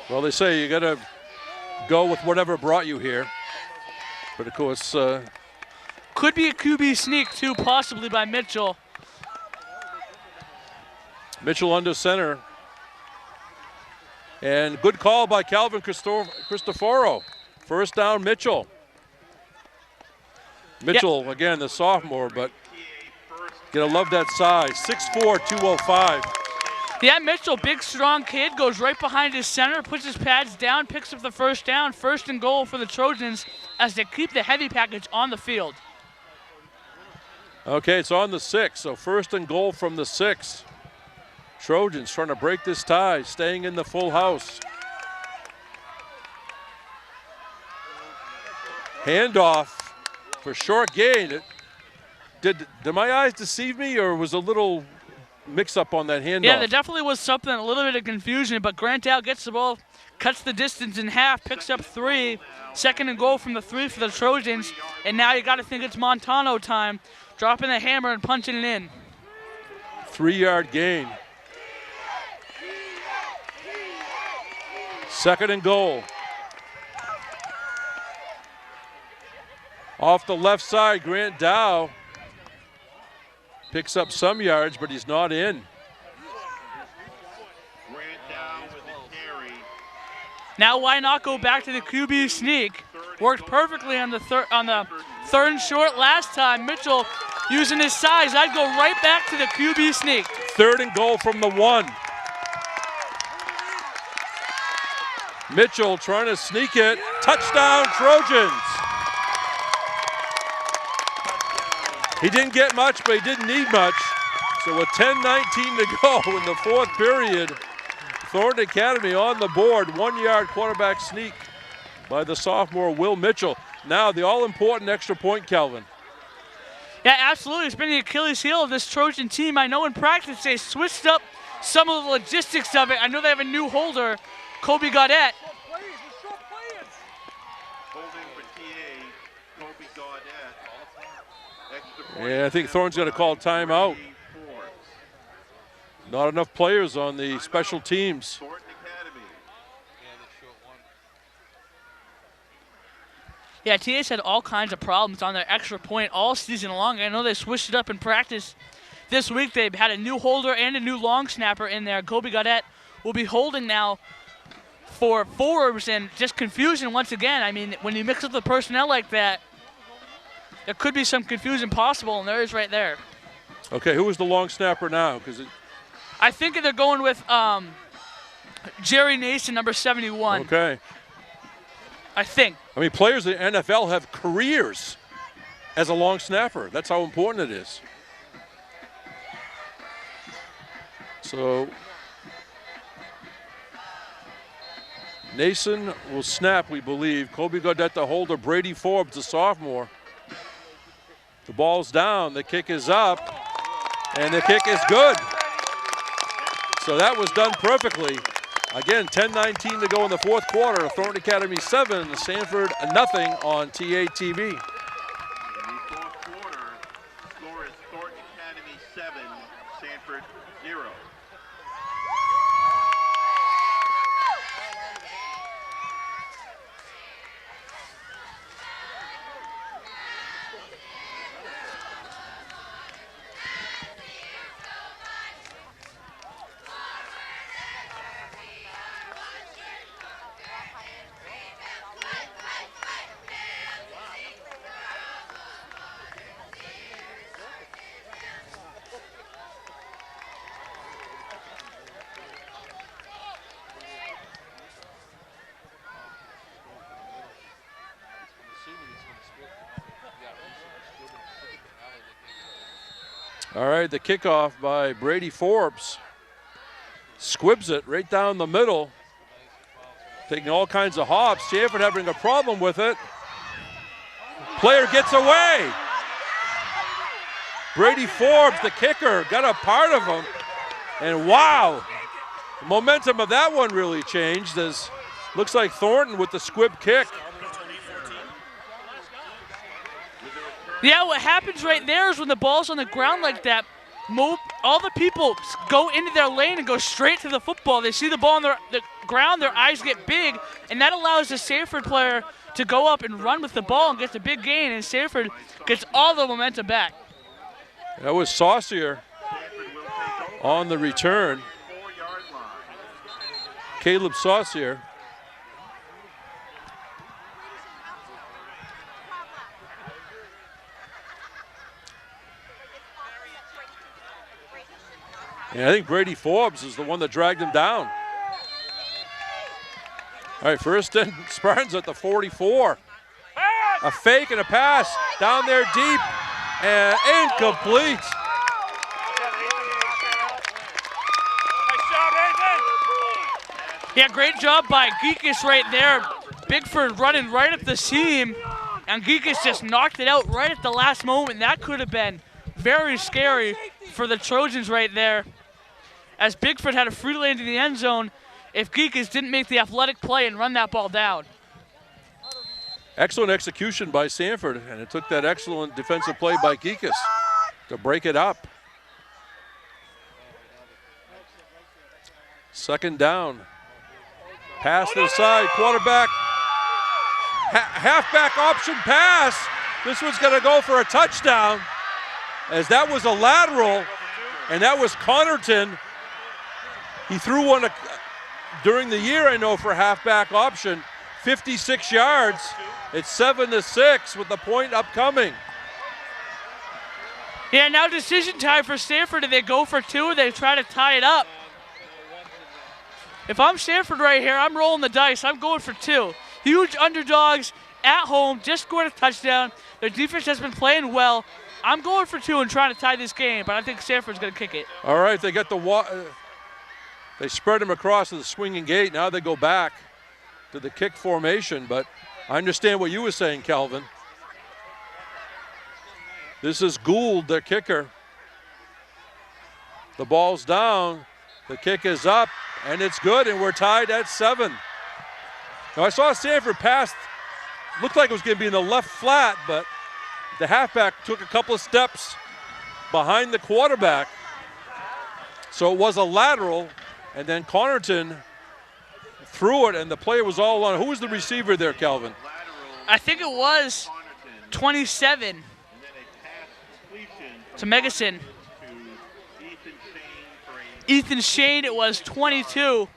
Well, they say you got to go with whatever brought you here. But, of course, could be a QB sneak, too, possibly by Mitchell. Mitchell under center. And good call by Calvin Cristoforo. First down, Mitchell. Mitchell, again, the sophomore, but you gotta love that size. 6'4", 205. Yeah, Mitchell, big, strong kid, goes right behind his center, puts his pads down, picks up the first down. First and goal for the Trojans as they keep the heavy package on the field. Okay, it's on the 6, so first and goal from the 6. Trojans trying to break this tie, staying in the full house. Handoff for short gain. Did my eyes deceive me, or was a little mix-up on that handoff? Yeah, there definitely was something, a little bit of confusion, but Grant Dow gets the ball, cuts the distance in half, picks up 3. Second and goal from the 3 for the Trojans, and now you got to think it's Montano time, dropping the hammer and punching it in. 3-yard gain. Second and goal. Off the left side, Grant Dow picks up some yards, but he's not in. Grant Dow with a carry. Now why not go back to the QB sneak? Worked perfectly on the third and short last time. Mitchell using his size. I'd go right back to the QB sneak. Third and goal from the 1. Mitchell trying to sneak it. Touchdown, Trojans. He didn't get much, but he didn't need much. So with 10:19 to go in the 4th period, Thornton Academy on the board. 1-yard quarterback sneak by the sophomore Will Mitchell. Now the all-important extra point, Kelvin. Yeah, absolutely. It's been the Achilles heel of this Trojan team. I know in practice they switched up some of the logistics of it. I know they have a new holder, Kobe Gaudette. Holding for TA, Kobe Gaudette. Extra point. Yeah, I think Thornton's going to call timeout. Not enough players on the special teams. Thornton Academy. Yeah, TA's had all kinds of problems on their extra point all season long. I know they switched it up in practice this week. They've had a new holder and a new long snapper in there. Kobe Gaudette will be holding now for Forbes, and just confusion once again. I mean, when you mix up the personnel like that, there could be some confusion possible, and there is right there. Okay, who is the long snapper now? I think they're going with Jerry Nason, number 71. Okay. I think. I mean, players in the NFL have careers as a long snapper. That's how important it is. So Nason will snap, we believe. Kobe Gaudette the holder, Brady Forbes the sophomore. The ball's down, the kick is up, and the kick is good. So that was done perfectly. Again, 10:19 to go in the 4th quarter. Thornton Academy 7, Sanford nothing on TATV. In the 4th quarter, score is Thornton Academy 7, Sanford 0. All right, the kickoff by Brady Forbes. Squibs it right down the middle. Taking all kinds of hops. Sanford having a problem with it. Player gets away. Brady Forbes, the kicker, got a part of him. And wow, the momentum of that one really changed as looks like Thornton with the squib kick. Yeah, what happens right there is when the ball's on the ground like that, all the people go into their lane and go straight to the football. They see the ball on the ground, their eyes get big, and that allows the Sanford player to go up and run with the ball and get the big gain, and Sanford gets all the momentum back. That was Saucier on the return. Caleb Saucier. And I think Brady Forbes is the one that dragged him down. All right, first and Spartans at the 44. A fake and a pass down there deep and incomplete. Yeah, great job by Geekus right there. Bigford running right up the seam, and Geekus just knocked it out right at the last moment. That could have been very scary for the Trojans right there, as Bigford had a free lane to the end zone if Geekus didn't make the athletic play and run that ball down. Excellent execution by Sanford, and it took that excellent defensive play by Geekus to break it up. Second down. Pass to the side, quarterback. Halfback option pass. This one's gonna go for a touchdown, as that was a lateral, and that was Connerton. He threw one during the year, I know, for halfback option. 56 yards. It's 7-6 with the point upcoming. Yeah, now decision time for Sanford. Do they go for two or they try to tie it up? If I'm Sanford right here, I'm rolling the dice. I'm going for two. Huge underdogs at home, just scored a touchdown. Their defense has been playing well. I'm going for two and trying to tie this game, but I think Sanford's going to kick it. All right, they got they spread him across to the swinging gate. Now they go back to the kick formation, but I understand what you were saying, Calvin. This is Gould, their kicker. The ball's down, the kick is up, and it's good, and we're tied at 7. Now I saw Sanford pass, looked like it was going to be in the left flat, but the halfback took a couple of steps behind the quarterback. So it was a lateral, and then Connerton threw it, and the play was all on. Who was the receiver there, Calvin? I think it was 27 to Megason. Ethan Shane, it was 22.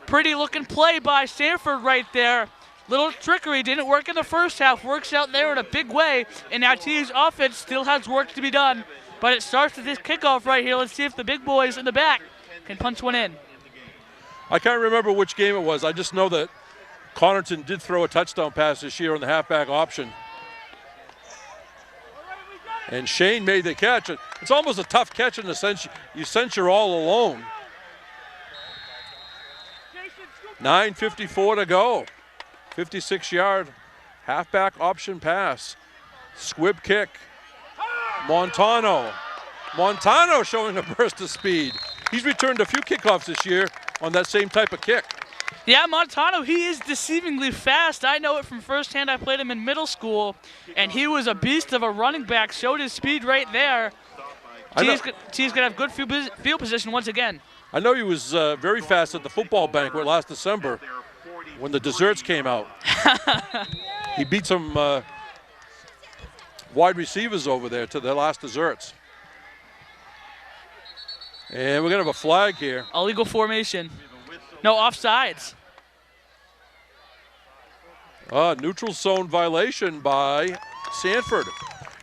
Pretty looking play by Sanford right there. Little trickery, didn't work in the first half, works out there in a big way, and now TU's offense still has work to be done. But it starts with this kickoff right here. Let's see if the big boys in the back can punch one in. I can't remember which game it was. I just know that Connerton did throw a touchdown pass this year on the halfback option. And Shane made the catch. It's almost a tough catch in the sense you sense you're all alone. 9:54 to go. 56-yard halfback option pass. Squib kick. Montano showing a burst of speed. He's returned a few kickoffs this year on that same type of kick. Yeah, Montano, he is deceivingly fast. I know it from firsthand. I played him in middle school, and he was a beast of a running back. Showed his speed right there. T's going to have good field position once again. I know he was very fast at the football banquet last December when the desserts came out. He beat some wide receivers over there to their last desserts. And we're going to have a flag here. Illegal formation. No offsides. Neutral zone violation by Sanford.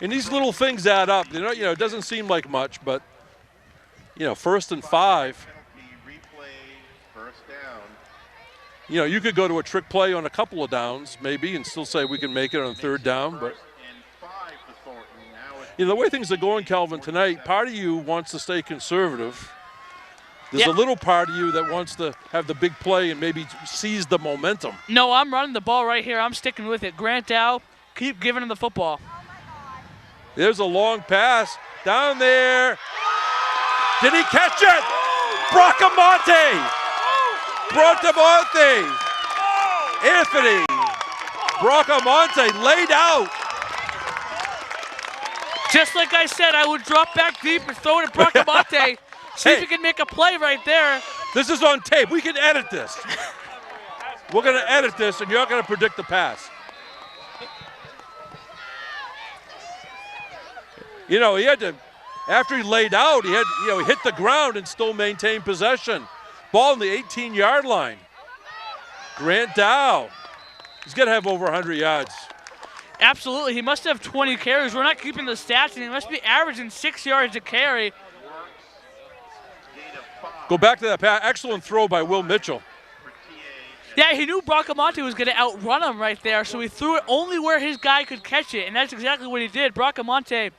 And these little things add up. You know, it doesn't seem like much, but, you know, 1st and 5. You know, you could go to a trick play on a couple of downs, maybe, and still say we can make it on 3rd down. But You know, the way things are going, Calvin, tonight, part of you wants to stay conservative. There's a little part of you that wants to have the big play and maybe seize the momentum. No, I'm running the ball right here. I'm sticking with it. Grant Dow, keep giving him the football. There's a long pass down there. Did he catch it? Bracamonte! Anthony Bracamonte laid out. Just like I said, I would drop back deep and throw it at Bracamonte. See if he can make a play right there. This is on tape. We can edit this. We're going to edit this, and you're going to predict the pass. You know, he had to, after he laid out, he had, he hit the ground and still maintain possession. Ball on the 18-yard line. Grant Dow. He's going to have over 100 yards. Absolutely. He must have 20 carries. We're not keeping the stats, and he must be averaging 6 yards a carry. Go back to that pass. Excellent throw by Will Mitchell. Yeah, he knew Bracamonte was going to outrun him right there, so he threw it only where his guy could catch it, and that's exactly what he did. Bracamonte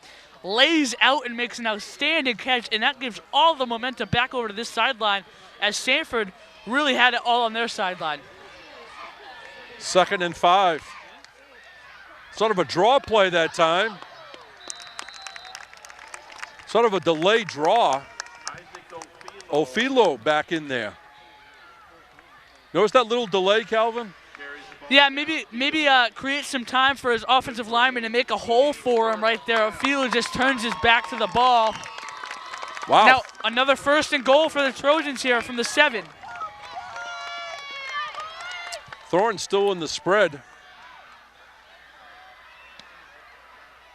lays out and makes an outstanding catch, and that gives all the momentum back over to this sideline as Sanford really had it all on their sideline. 2nd and 5. Sort of a draw play that time. Sort of a delayed draw. Ofilo back in there. Notice that little delay, Calvin? Yeah, maybe create some time for his offensive lineman to make a hole for him right there. Ofilo just turns his back to the ball. Wow. Now, another 1st and goal for the Trojans here from the 7. Thornton still in the spread.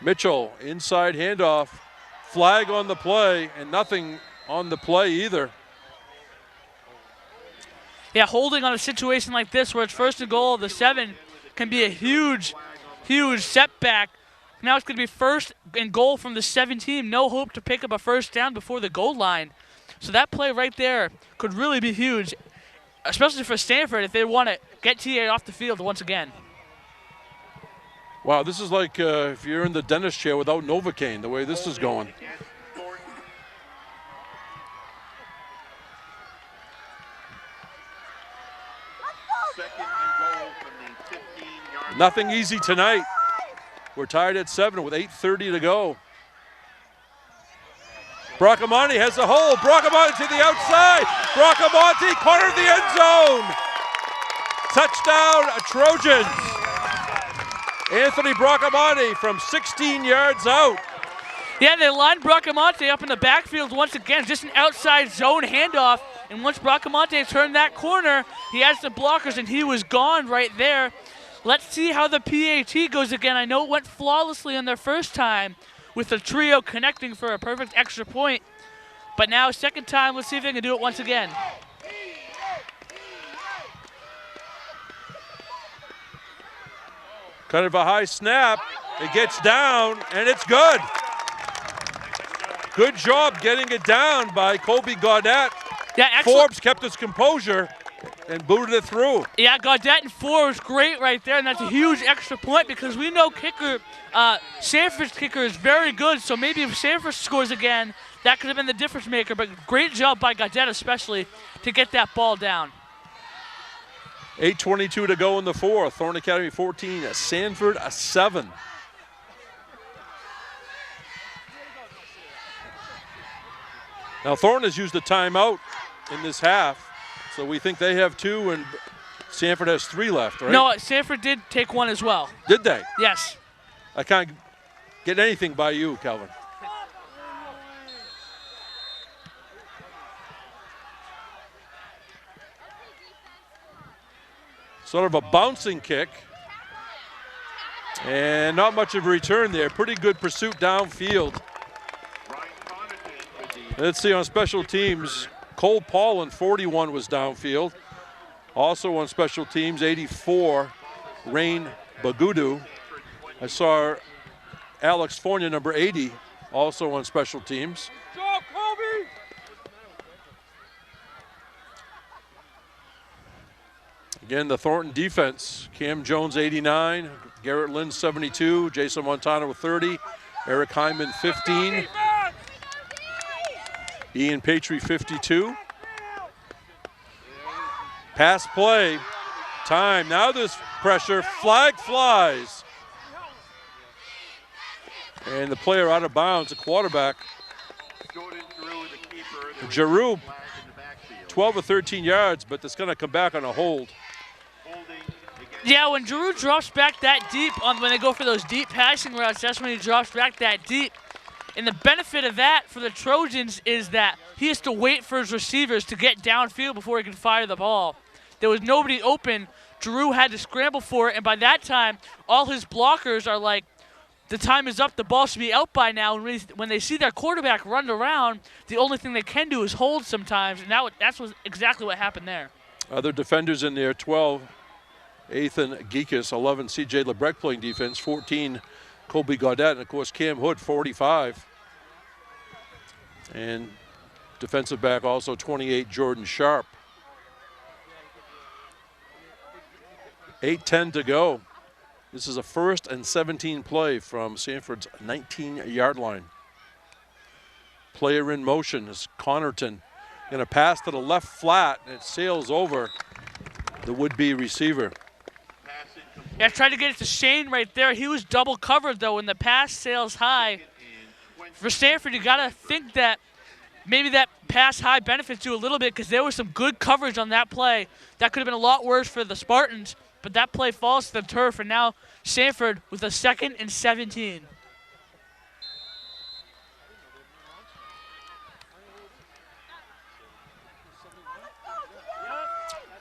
Mitchell, inside handoff. Flag on the play, and nothing on the play either. Yeah, holding on a situation like this where it's 1st and goal of the 7 can be a huge, huge setback. Now it's going to be 1st and goal from the 17. No hope to pick up a 1st down before the goal line. So that play right there could really be huge, especially for Sanford if they want to get TA off the field once again. Wow, this is like if you're in the dentist chair without Novocaine, the way this is going. Nothing easy tonight. We're tied at 7 with 8:30 to go. Bracamonte has a hole. Bracamonte to the outside. Bracamonte, corner of the end zone. Touchdown, Trojans. Anthony Bracamonte from 16 yards out. Yeah, they lined Bracamonte up in the backfield once again, just an outside zone handoff. And once Bracamonte turned that corner, he had some blockers and he was gone right there. Let's see how the PAT goes again. I know it went flawlessly on their first time with the trio connecting for a perfect extra point. But now, 2nd time, let's see if they can do it once again. Kind of a high snap. It gets down, and it's good. Good job getting it down by Colby Gaudette. Yeah, excellent. Forbes kept his composure and booted it through. Yeah, Gaudette and Forbes, great right there, and that's a huge extra point because we know Sanford's kicker is very good, so maybe if Sanford scores again, that could have been the difference maker, but great job by Gaudette especially to get that ball down. 8:22 to go in the 4th. Thornton Academy 14, Sanford 7. Now Thornton has used a timeout in this half, so we think they have 2 and Sanford has 3 left, right? No, Sanford did take 1 as well. Did they? Yes. I can't get anything by you, Calvin. Sort of a bouncing kick. And not much of a return there. Pretty good pursuit downfield. Let's see on special teams. Cole Paulin, 41, was downfield. Also on special teams, 84, Rain Bagudu. I saw Alex Fournier, number 80, also on special teams. Again, the Thornton defense. Cam Jones, 89. Garrett Lynn, 72. Jason Montana with 30. Eric Hyman, 15. Ian Patry, 52. Pass play. Time. Now there's pressure. Flag flies. And the player out of bounds, the quarterback. Giroux, 12 or 13 yards, but it's going to come back on a hold. Yeah, when Giroux drops back that deep when they go for those deep passing routes, that's when he drops back that deep. And the benefit of that for the Trojans is that he has to wait for his receivers to get downfield before he can fire the ball. There was nobody open. Giroux had to scramble for it, and by that time, all his blockers are like, the time is up, the ball should be out by now. And when they see their quarterback run around, the only thing they can do is hold sometimes, and that's exactly what happened there. Other defenders in there, 12, Ethan Geekus, 11, C.J. Lebrecq playing defense, 14, Colby Gaudette, and of course Cam Hood, 45. And defensive back also 28, Jordan Sharp. 8:10 to go. This is a 1st and 17 play from Sanford's 19-yard line. Player in motion is Connerton. In a pass to the left flat, and it sails over the would-be receiver. Yeah, tried to get it to Shane right there. He was double covered, though, when the pass sails high. For Sanford, you got to think that maybe that pass high benefits you a little bit because there was some good coverage on that play. That could have been a lot worse for the Spartans, but that play falls to the turf, and now Sanford with a 2nd and 17.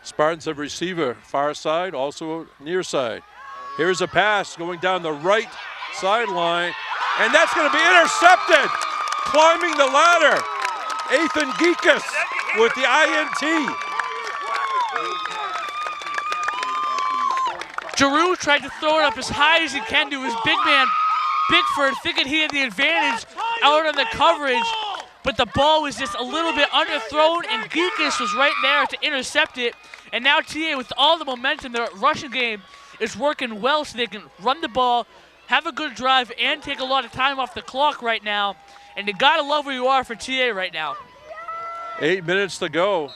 Spartans have receiver, far side, also near side. Here's a pass going down the right sideline, and that's going to be intercepted. Climbing the ladder, Ethan Geekus with the INT. Giroux tried to throw it up as high as he can to his big man, Bickford, thinking he had the advantage out on the coverage, but the ball was just a little bit underthrown, and Geekus was right there to intercept it. And now TA, with all the momentum, their rushing game is working well so they can run the ball, have a good drive, and take a lot of time off the clock right now. And you got to love where you are for TA right now. 8 minutes to go.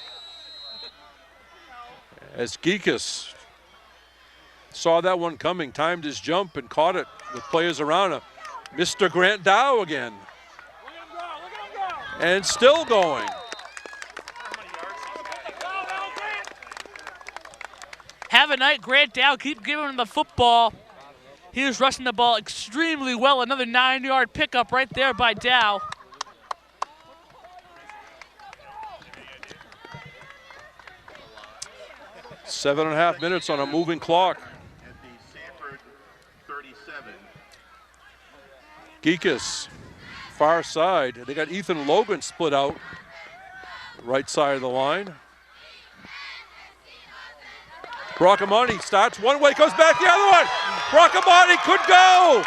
As Geekus saw that one coming, timed his jump and caught it with players around him. Mr. Grant Dow again. And still going. Have a night, Grant Dow. Keep giving him the football. He was rushing the ball extremely well. Another 9-yard pickup right there by Dow. Seven and a half minutes on a moving clock. At the Sanford 37. Geekus, far side. They got Ethan Logan split out, right side of the line. Broccamonte starts one way, goes back the other one. Broccamonte could go.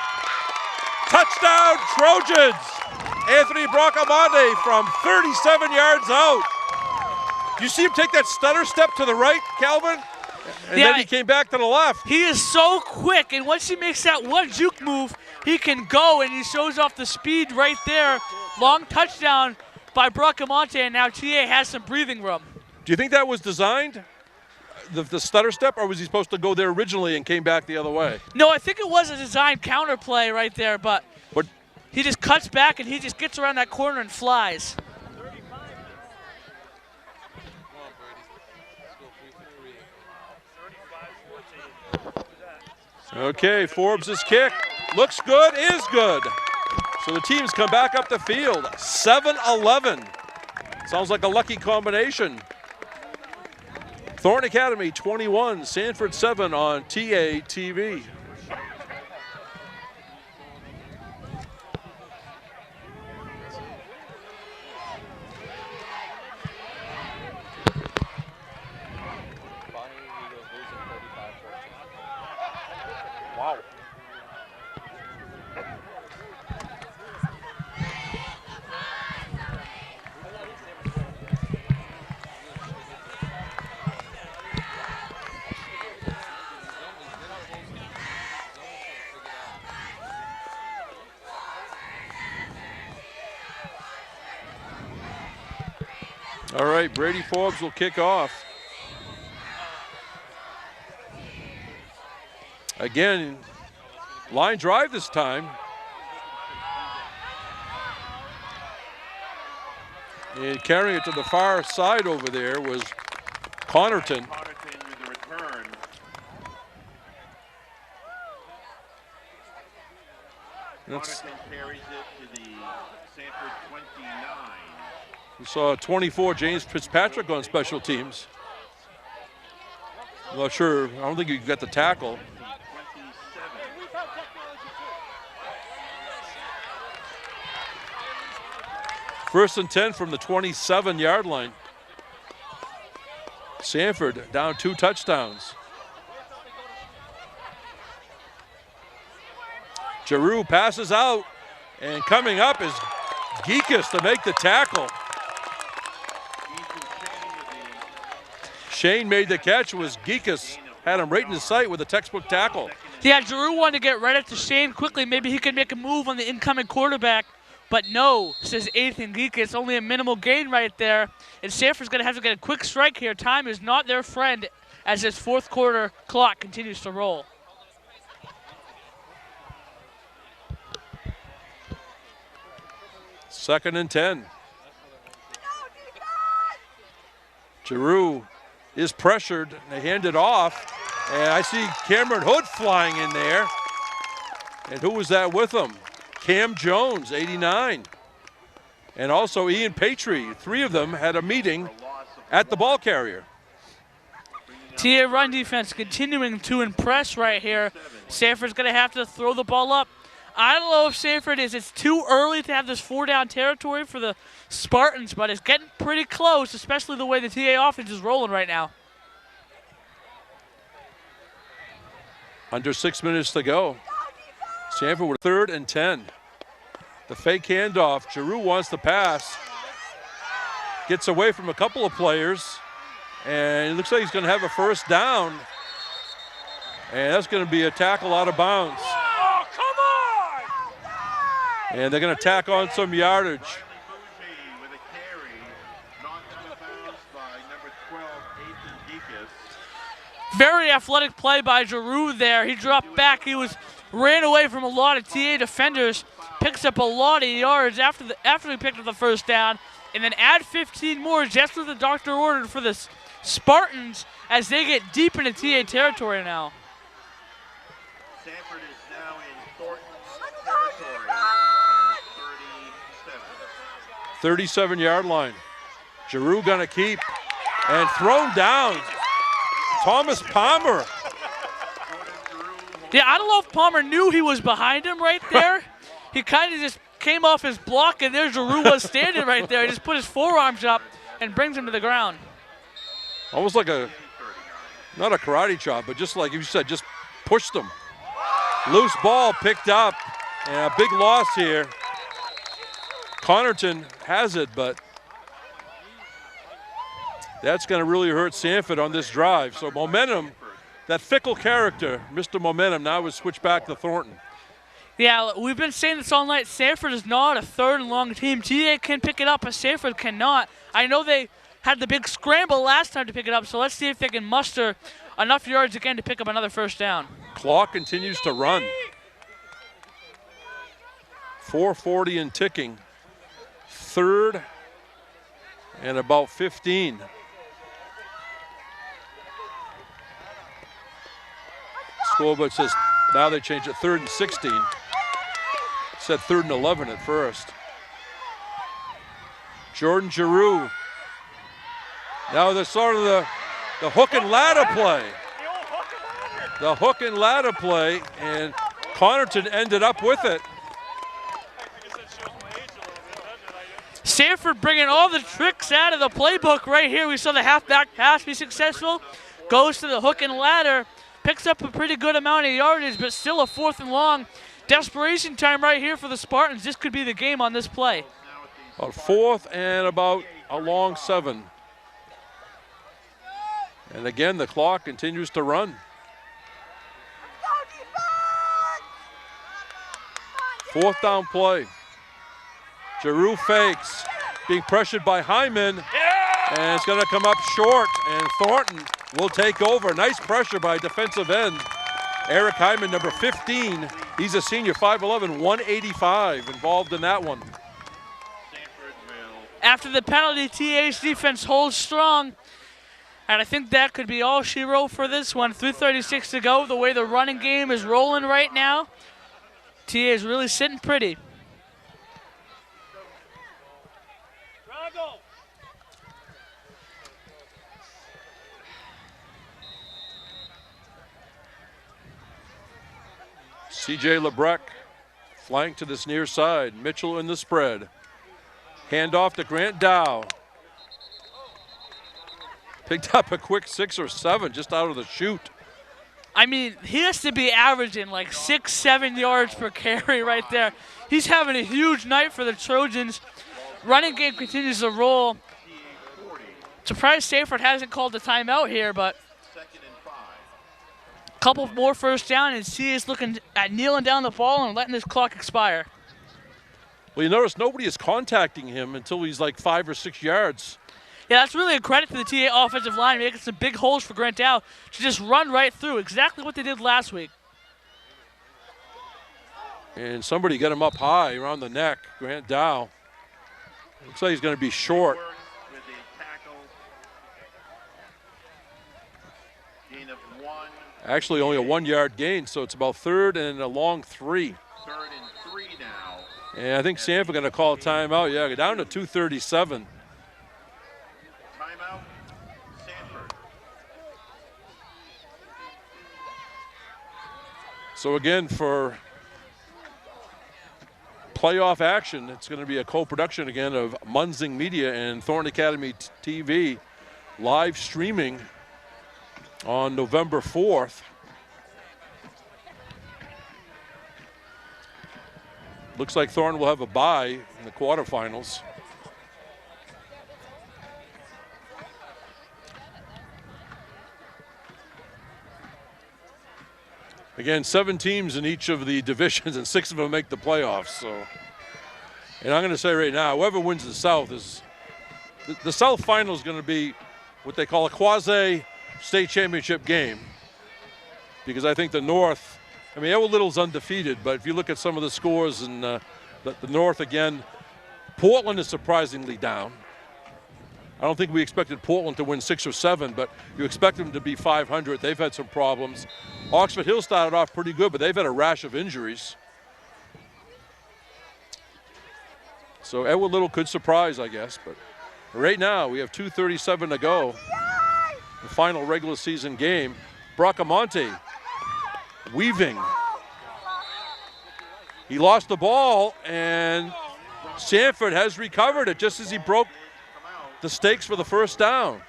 Touchdown, Trojans. Anthony Broccamonte from 37 yards out. You see him take that stutter step to the right, Calvin? And then he came back to the left. He is so quick, and once he makes that one juke move, he can go, and he shows off the speed right there. Long touchdown by Broccamonte, and now TA has some breathing room. Do you think that was designed, the stutter step, or was he supposed to go there originally and came back the other way? No, I think it was a designed counter play right there, but he just cuts back, and he just gets around that corner and flies. Okay, Forbes' kick looks good, is good. So the teams come back up the field, 7-11. Sounds like a lucky combination. Thornton Academy 21, Sanford 7 on TA TV. Wow. All right, Brady Forbes will kick off. Again, line drive this time. And carrying it to the far side over there was Connerton. Connerton with the return. Connerton carries it to the Sanford 29. We saw 24 James Fitzpatrick on special teams. I'm not sure, I don't think you got the tackle. 27. First and 10 from the 27-yard line. Sanford down 2 touchdowns. Giroux passes out, and coming up is Geekus to make the tackle. Shane made the catch, was Geekus, had him right in his sight with a textbook tackle. Yeah, Giroux wanted to get right up to Shane quickly. Maybe he could make a move on the incoming quarterback. But no, says Ethan Geekus, only a minimal gain right there. And Sanford's going to have to get a quick strike here. Time is not their friend as this fourth quarter clock continues to roll. Second and 10. Giroux is pressured. They hand it off. And I see Cameron Hood flying in there. And who was that with him? Cam Jones, 89. And also Ian Patry. 3 of them had a meeting at the ball carrier. TA run defense continuing to impress right here. Sanford's going to have to throw the ball up. I don't know if Sanford it's too early to have this 4-down territory for the Spartans, but it's getting pretty close, especially the way the TA offense is rolling right now. Under 6 minutes to go. Sanford with 3rd and 10. The fake handoff. Giroux wants to pass. Gets away from a couple of players. And it looks like he's going to have a first down. And that's going to be a tackle out of bounds. Oh, come on! And they're going to tack on some yardage. With a carry, knocked out of bounds by number 12, Ethan Geekus. Very athletic play by Giroux there. He dropped back. He ran away from a lot of TA defenders. Picks up a lot of yards after he picked up the first down. And then add 15 more, just what the doctor ordered for the Spartans as they get deep into TA territory now. Sanford is now in Thornton territory. 37. 37-yard line. Giroux gonna keep and thrown down. Thomas Palmer. Yeah, I don't know if Palmer knew he was behind him right there. He kind of just came off his block, and there Giroux was standing right there. He just put his forearms up and brings him to the ground. Almost like not a karate chop, but just like you said, just pushed him. Loose ball picked up, and a big loss here. Connerton has it, but that's going to really hurt Sanford on this drive. So momentum, that fickle character, Mr. Momentum, now is switched back to Thornton. Yeah, we've been saying this all night. Sanford is not a 3rd and long team. TA can pick it up, but Sanford cannot. I know they had the big scramble last time to pick it up, so let's see if they can muster enough yards again to pick up another first down. Clock continues to run. 4:40 and ticking. 3rd and about 15. Scoreboard says now they changed it 3rd and 16. Said 3rd and 11 at first. Jordan Giroux. Now they're sort of the hook and ladder play. The hook and ladder play, and Connerton ended up with it. Sanford bringing all the tricks out of the playbook right here. We saw the halfback pass be successful. Goes to the hook and ladder. Picks up a pretty good amount of yardage, but still a 4th and long. Desperation time right here for the Spartans. This could be the game on this play. A 4th and about a long 7. And again, the clock continues to run. 4th down play. Giroux fakes, being pressured by Hyman. And it's going to come up short, and Thornton will take over. Nice pressure by defensive end. Eric Hyman, number 15. He's a senior, 5'11", 185, involved in that one. After the penalty, TA's defense holds strong. And I think that could be all she wrote for this one. 3:36 to go. The way the running game is rolling right now, TA is really sitting pretty. CJ LeBrecq, flank to this near side. Mitchell in the spread. Hand off to Grant Dow. Picked up a quick 6 or 7 just out of the chute. I mean, he has to be averaging like 6-7 yards per carry right there. He's having a huge night for the Trojans. Running game continues to roll. Surprised Sanford hasn't called a timeout here, but a couple more first down, and C is looking at kneeling down the ball and letting this clock expire. Well, you notice nobody is contacting him until he's like 5 or 6 yards. Yeah, that's really a credit to the TA offensive line, making some big holes for Grant Dow to just run right through, exactly what they did last week. And somebody got him up high around the neck, Grant Dow. Looks like he's going to be short. Actually, only a 1 yard gain, so it's about 3rd and a long 3. 3rd and 3 now. And I think Sanford going to call a timeout. Yeah, down to 2:37. Timeout, Sanford. So again, for playoff action, it's going to be a co-production again of Munzing Media and Thornton Academy TV, live streaming on November 4th. Looks like Thornton will have a bye in the quarterfinals. Again, 7 teams in each of the divisions, and 6 of them make the playoffs. So, and I'm going to say right now, whoever wins the South is the South final is going to be what they call a quasi-state championship game, because I think the North, I mean, Edward Little's undefeated, but if you look at some of the scores in the North again, Portland is surprisingly down. I don't think we expected Portland to win 6 or 7, but you expect them to be 500. They've had some problems. Oxford Hill started off pretty good, but they've had a rash of injuries. So Edward Little could surprise, I guess. But right now, we have 2:37 to go. The final regular season game. Bracamonte weaving. He lost the ball, and Sanford has recovered it just as he broke the stakes for the first down.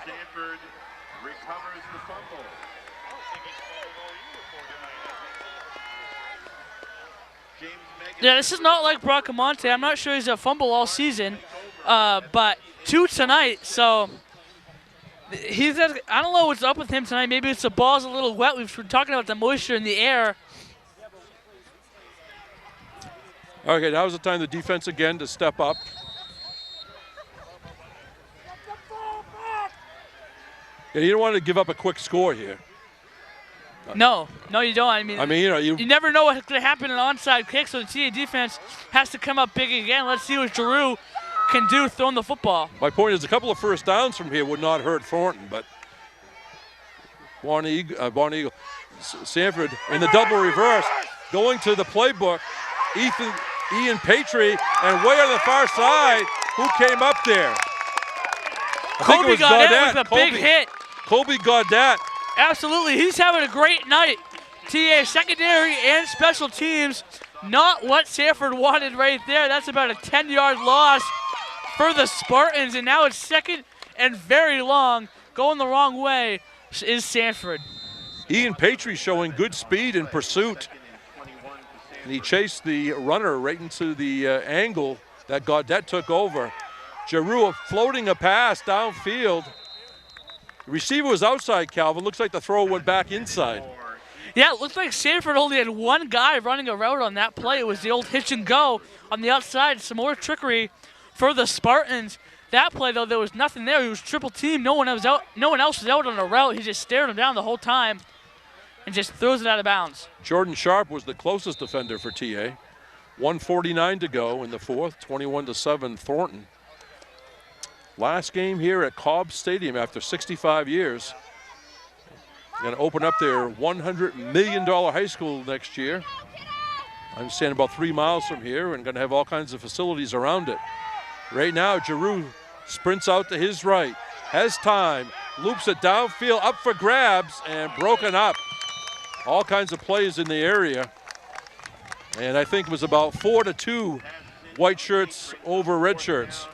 Sanford recovers the fumble. Yeah, this is not like Bracamonte. I'm not sure he's a fumble all season, but 2 tonight. So he's. I don't know what's up with him tonight. Maybe it's the ball's a little wet. We've been talking about the moisture in the air. Okay, now's the time the defense again to step up. Yeah, you don't want to give up a quick score here. No, you don't. I mean, you never know what's going to happen in an onside kick, so the TA defense has to come up big again. Let's see what Giroux can do throwing the football. My point is a couple of first downs from here would not hurt Thornton, but Eagle, Sanford in the double reverse, going to the playbook. Ian Patry, and way on the far side, who came up there? Colby Gaudet with a big hit. Colby Gaudet. Absolutely, he's having a great night. TA secondary and special teams, not what Sanford wanted right there. That's about a 10-yard loss for the Spartans, and now it's 2nd and very long. Going the wrong way is Sanford. Ian Patry showing good speed in pursuit. And he chased the runner right into the angle that Gaudet took over. Giroux floating a pass downfield. The receiver was outside, Calvin. Looks like the throw went back inside. Yeah, it looks like Sanford only had one guy running a route on that play. It was the old hitch and go on the outside. Some more trickery for the Spartans. That play, though, there was nothing there. He was triple team. No one else was out on a route. He just stared him down the whole time and just throws it out of bounds. Jordan Sharp was the closest defender for TA. 1:49 to go in the fourth, 21-7 Thornton. Last game here at Cobb Stadium after 65 years. Going to open up their $100 million high school next year. I'm standing about 3 miles from here and going to have all kinds of facilities around it. Right now, Giroux sprints out to his right, has time, loops it downfield, up for grabs, and broken up. All kinds of plays in the area. And I think it was about 4-2 white shirts over red shirts.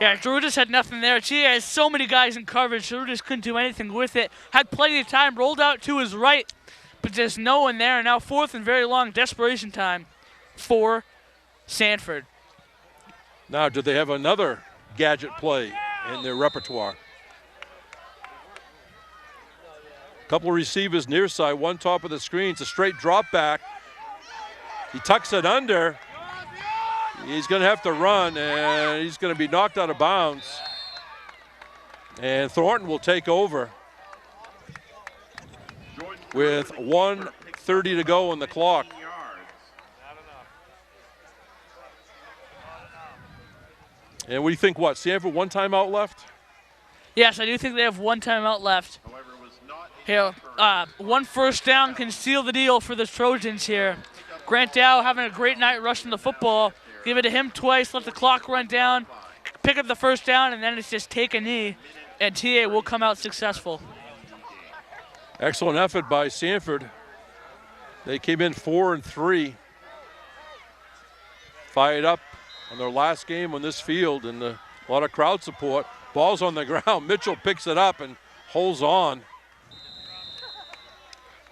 Yeah, Giroux just had nothing there. Tia has so many guys in coverage. Giroux just couldn't do anything with it. Had plenty of time, rolled out to his right, but just no one there. And now fourth and very long desperation time for Sanford. Now, do they have another gadget play in their repertoire? Couple of receivers near side, one top of the screen. It's a straight drop back. He tucks it under. He's going to have to run, and he's going to be knocked out of bounds. And Thornton will take over with 1:30 to go on the clock. And what do you think, what, Sanford, one timeout left? Yes, I do think they have one timeout left. Here, one first down can seal the deal for the Trojans here. Grant Dow having a great night rushing the football. Give it to him twice, let the clock run down, pick up the first down, and then it's just take a knee, and TA will come out successful. Excellent effort by Sanford. They came in 4-3. Fired up on their last game on this field, and a lot of crowd support. Ball's on the ground. Mitchell picks it up and holds on.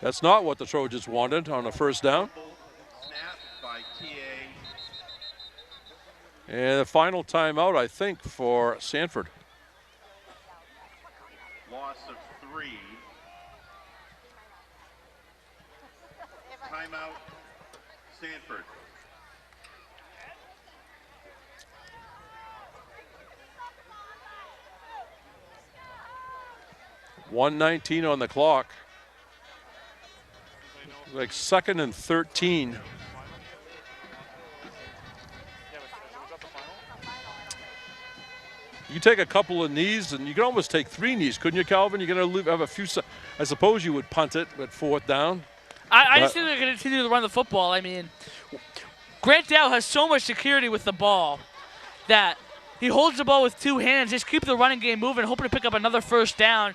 That's not what the Trojans wanted on a first down. And the final timeout, I think, for Sanford. Loss of 3. Timeout, Sanford. .119 on the clock. Like 2nd and 13. You take a couple of knees, and you can almost take 3 knees, couldn't you, Calvin? You're going to have a few. I suppose you would punt it at 4th down. I just think they're going to continue to run the football. I mean, Grant Dow has so much security with the ball that he holds the ball with 2 hands. Just keep the running game moving, hoping to pick up another first down.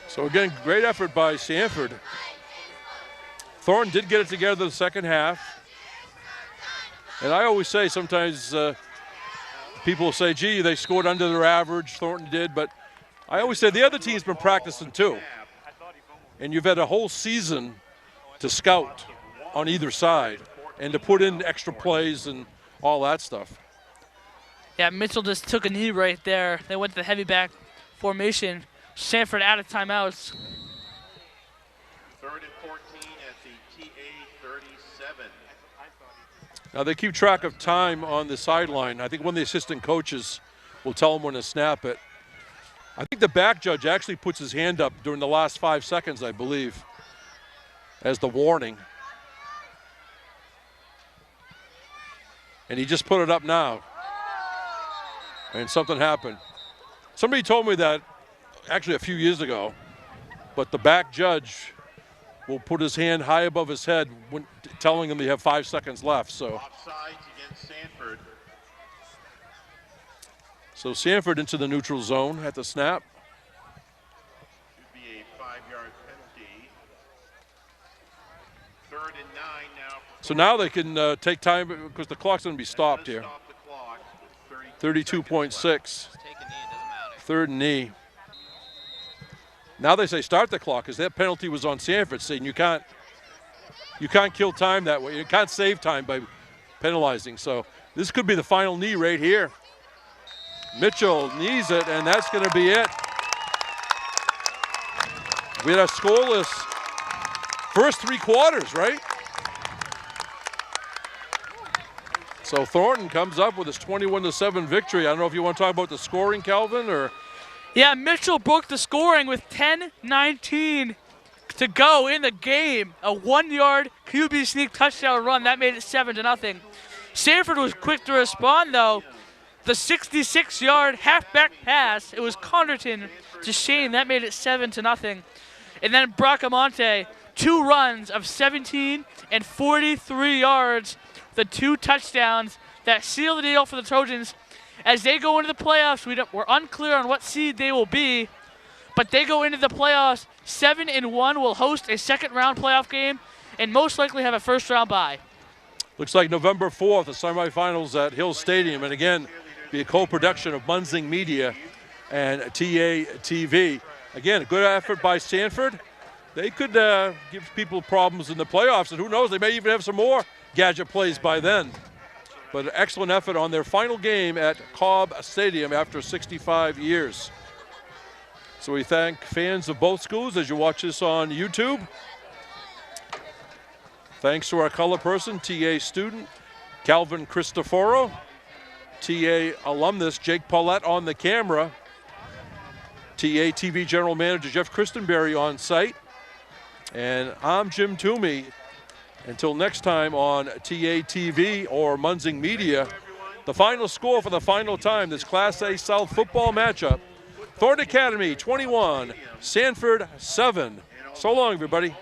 So again, great effort by Sanford. Thornton did get it together the second half. And I always say sometimes people say, gee, they scored under their average, Thornton did, but I always say the other team's been practicing too. And you've had a whole season to scout on either side and to put in extra plays and all that stuff. Yeah, Mitchell just took a knee right there. They went to the heavy back formation. Sanford out of timeouts. 3rd and 14 at the TA 37. Now they keep track of time on the sideline. I think one of the assistant coaches will tell them when to snap it. I think the back judge actually puts his hand up during the last 5 seconds, I believe, as the warning. And he just put it up now. And something happened. Somebody told me that actually a few years ago, but the back judge will put his hand high above his head when telling him they have 5 seconds left. So Offsides against Sanford. So Sanford into the neutral zone at the snap. Should be a 5-yard penalty. 3rd and 9 now. So now they can take time because the clock's going to be stopped here. Stop the clock with 32.6. Take a knee, it doesn't matter. 3rd and knee. Now they say start the clock because that penalty was on Sanford, saying you can't kill time that way. You can't save time by penalizing. So this could be the final knee right here. Mitchell knees it, and that's going to be it. We had a scoreless first 3 quarters, right? So Thornton comes up with his 21-7 victory. I don't know if you want to talk about the scoring, Calvin, or... Yeah, Mitchell broke the scoring with 10:19 to go in the game. A 1-yard QB sneak touchdown run. That made it 7-0. Sanford was quick to respond, though. The 66-yard halfback pass, it was Connerton to Shane. That made it 7-0. And then Bracamonte, 2 runs of 17 and 43 yards. The 2 touchdowns that seal the deal for the Trojans. As they go into the playoffs, we're unclear on what seed they will be, but they go into the playoffs 7-1, will host a second-round playoff game, and most likely have a first-round bye. Looks like November 4th, the semifinals at Hill Stadium, and again, be a co-production of Munzing Media and TA TV. Again, a good effort by Sanford. They could give people problems in the playoffs, and who knows, they may even have some more gadget plays by then. But an excellent effort on their final game at Cobb Stadium after 65 years. So we thank fans of both schools as you watch this on YouTube. Thanks to our color person, TA student, Calvin Cristoforo. TA alumnus, Jake Paulette on the camera. TA TV General Manager, Jeff Christenberry on site. And I'm Jim Toomey. Until next time on TA TV or Munzing Media, the final score for the final time, this Class A South football matchup, Thornton Academy 21, Sanford 7. So long, everybody.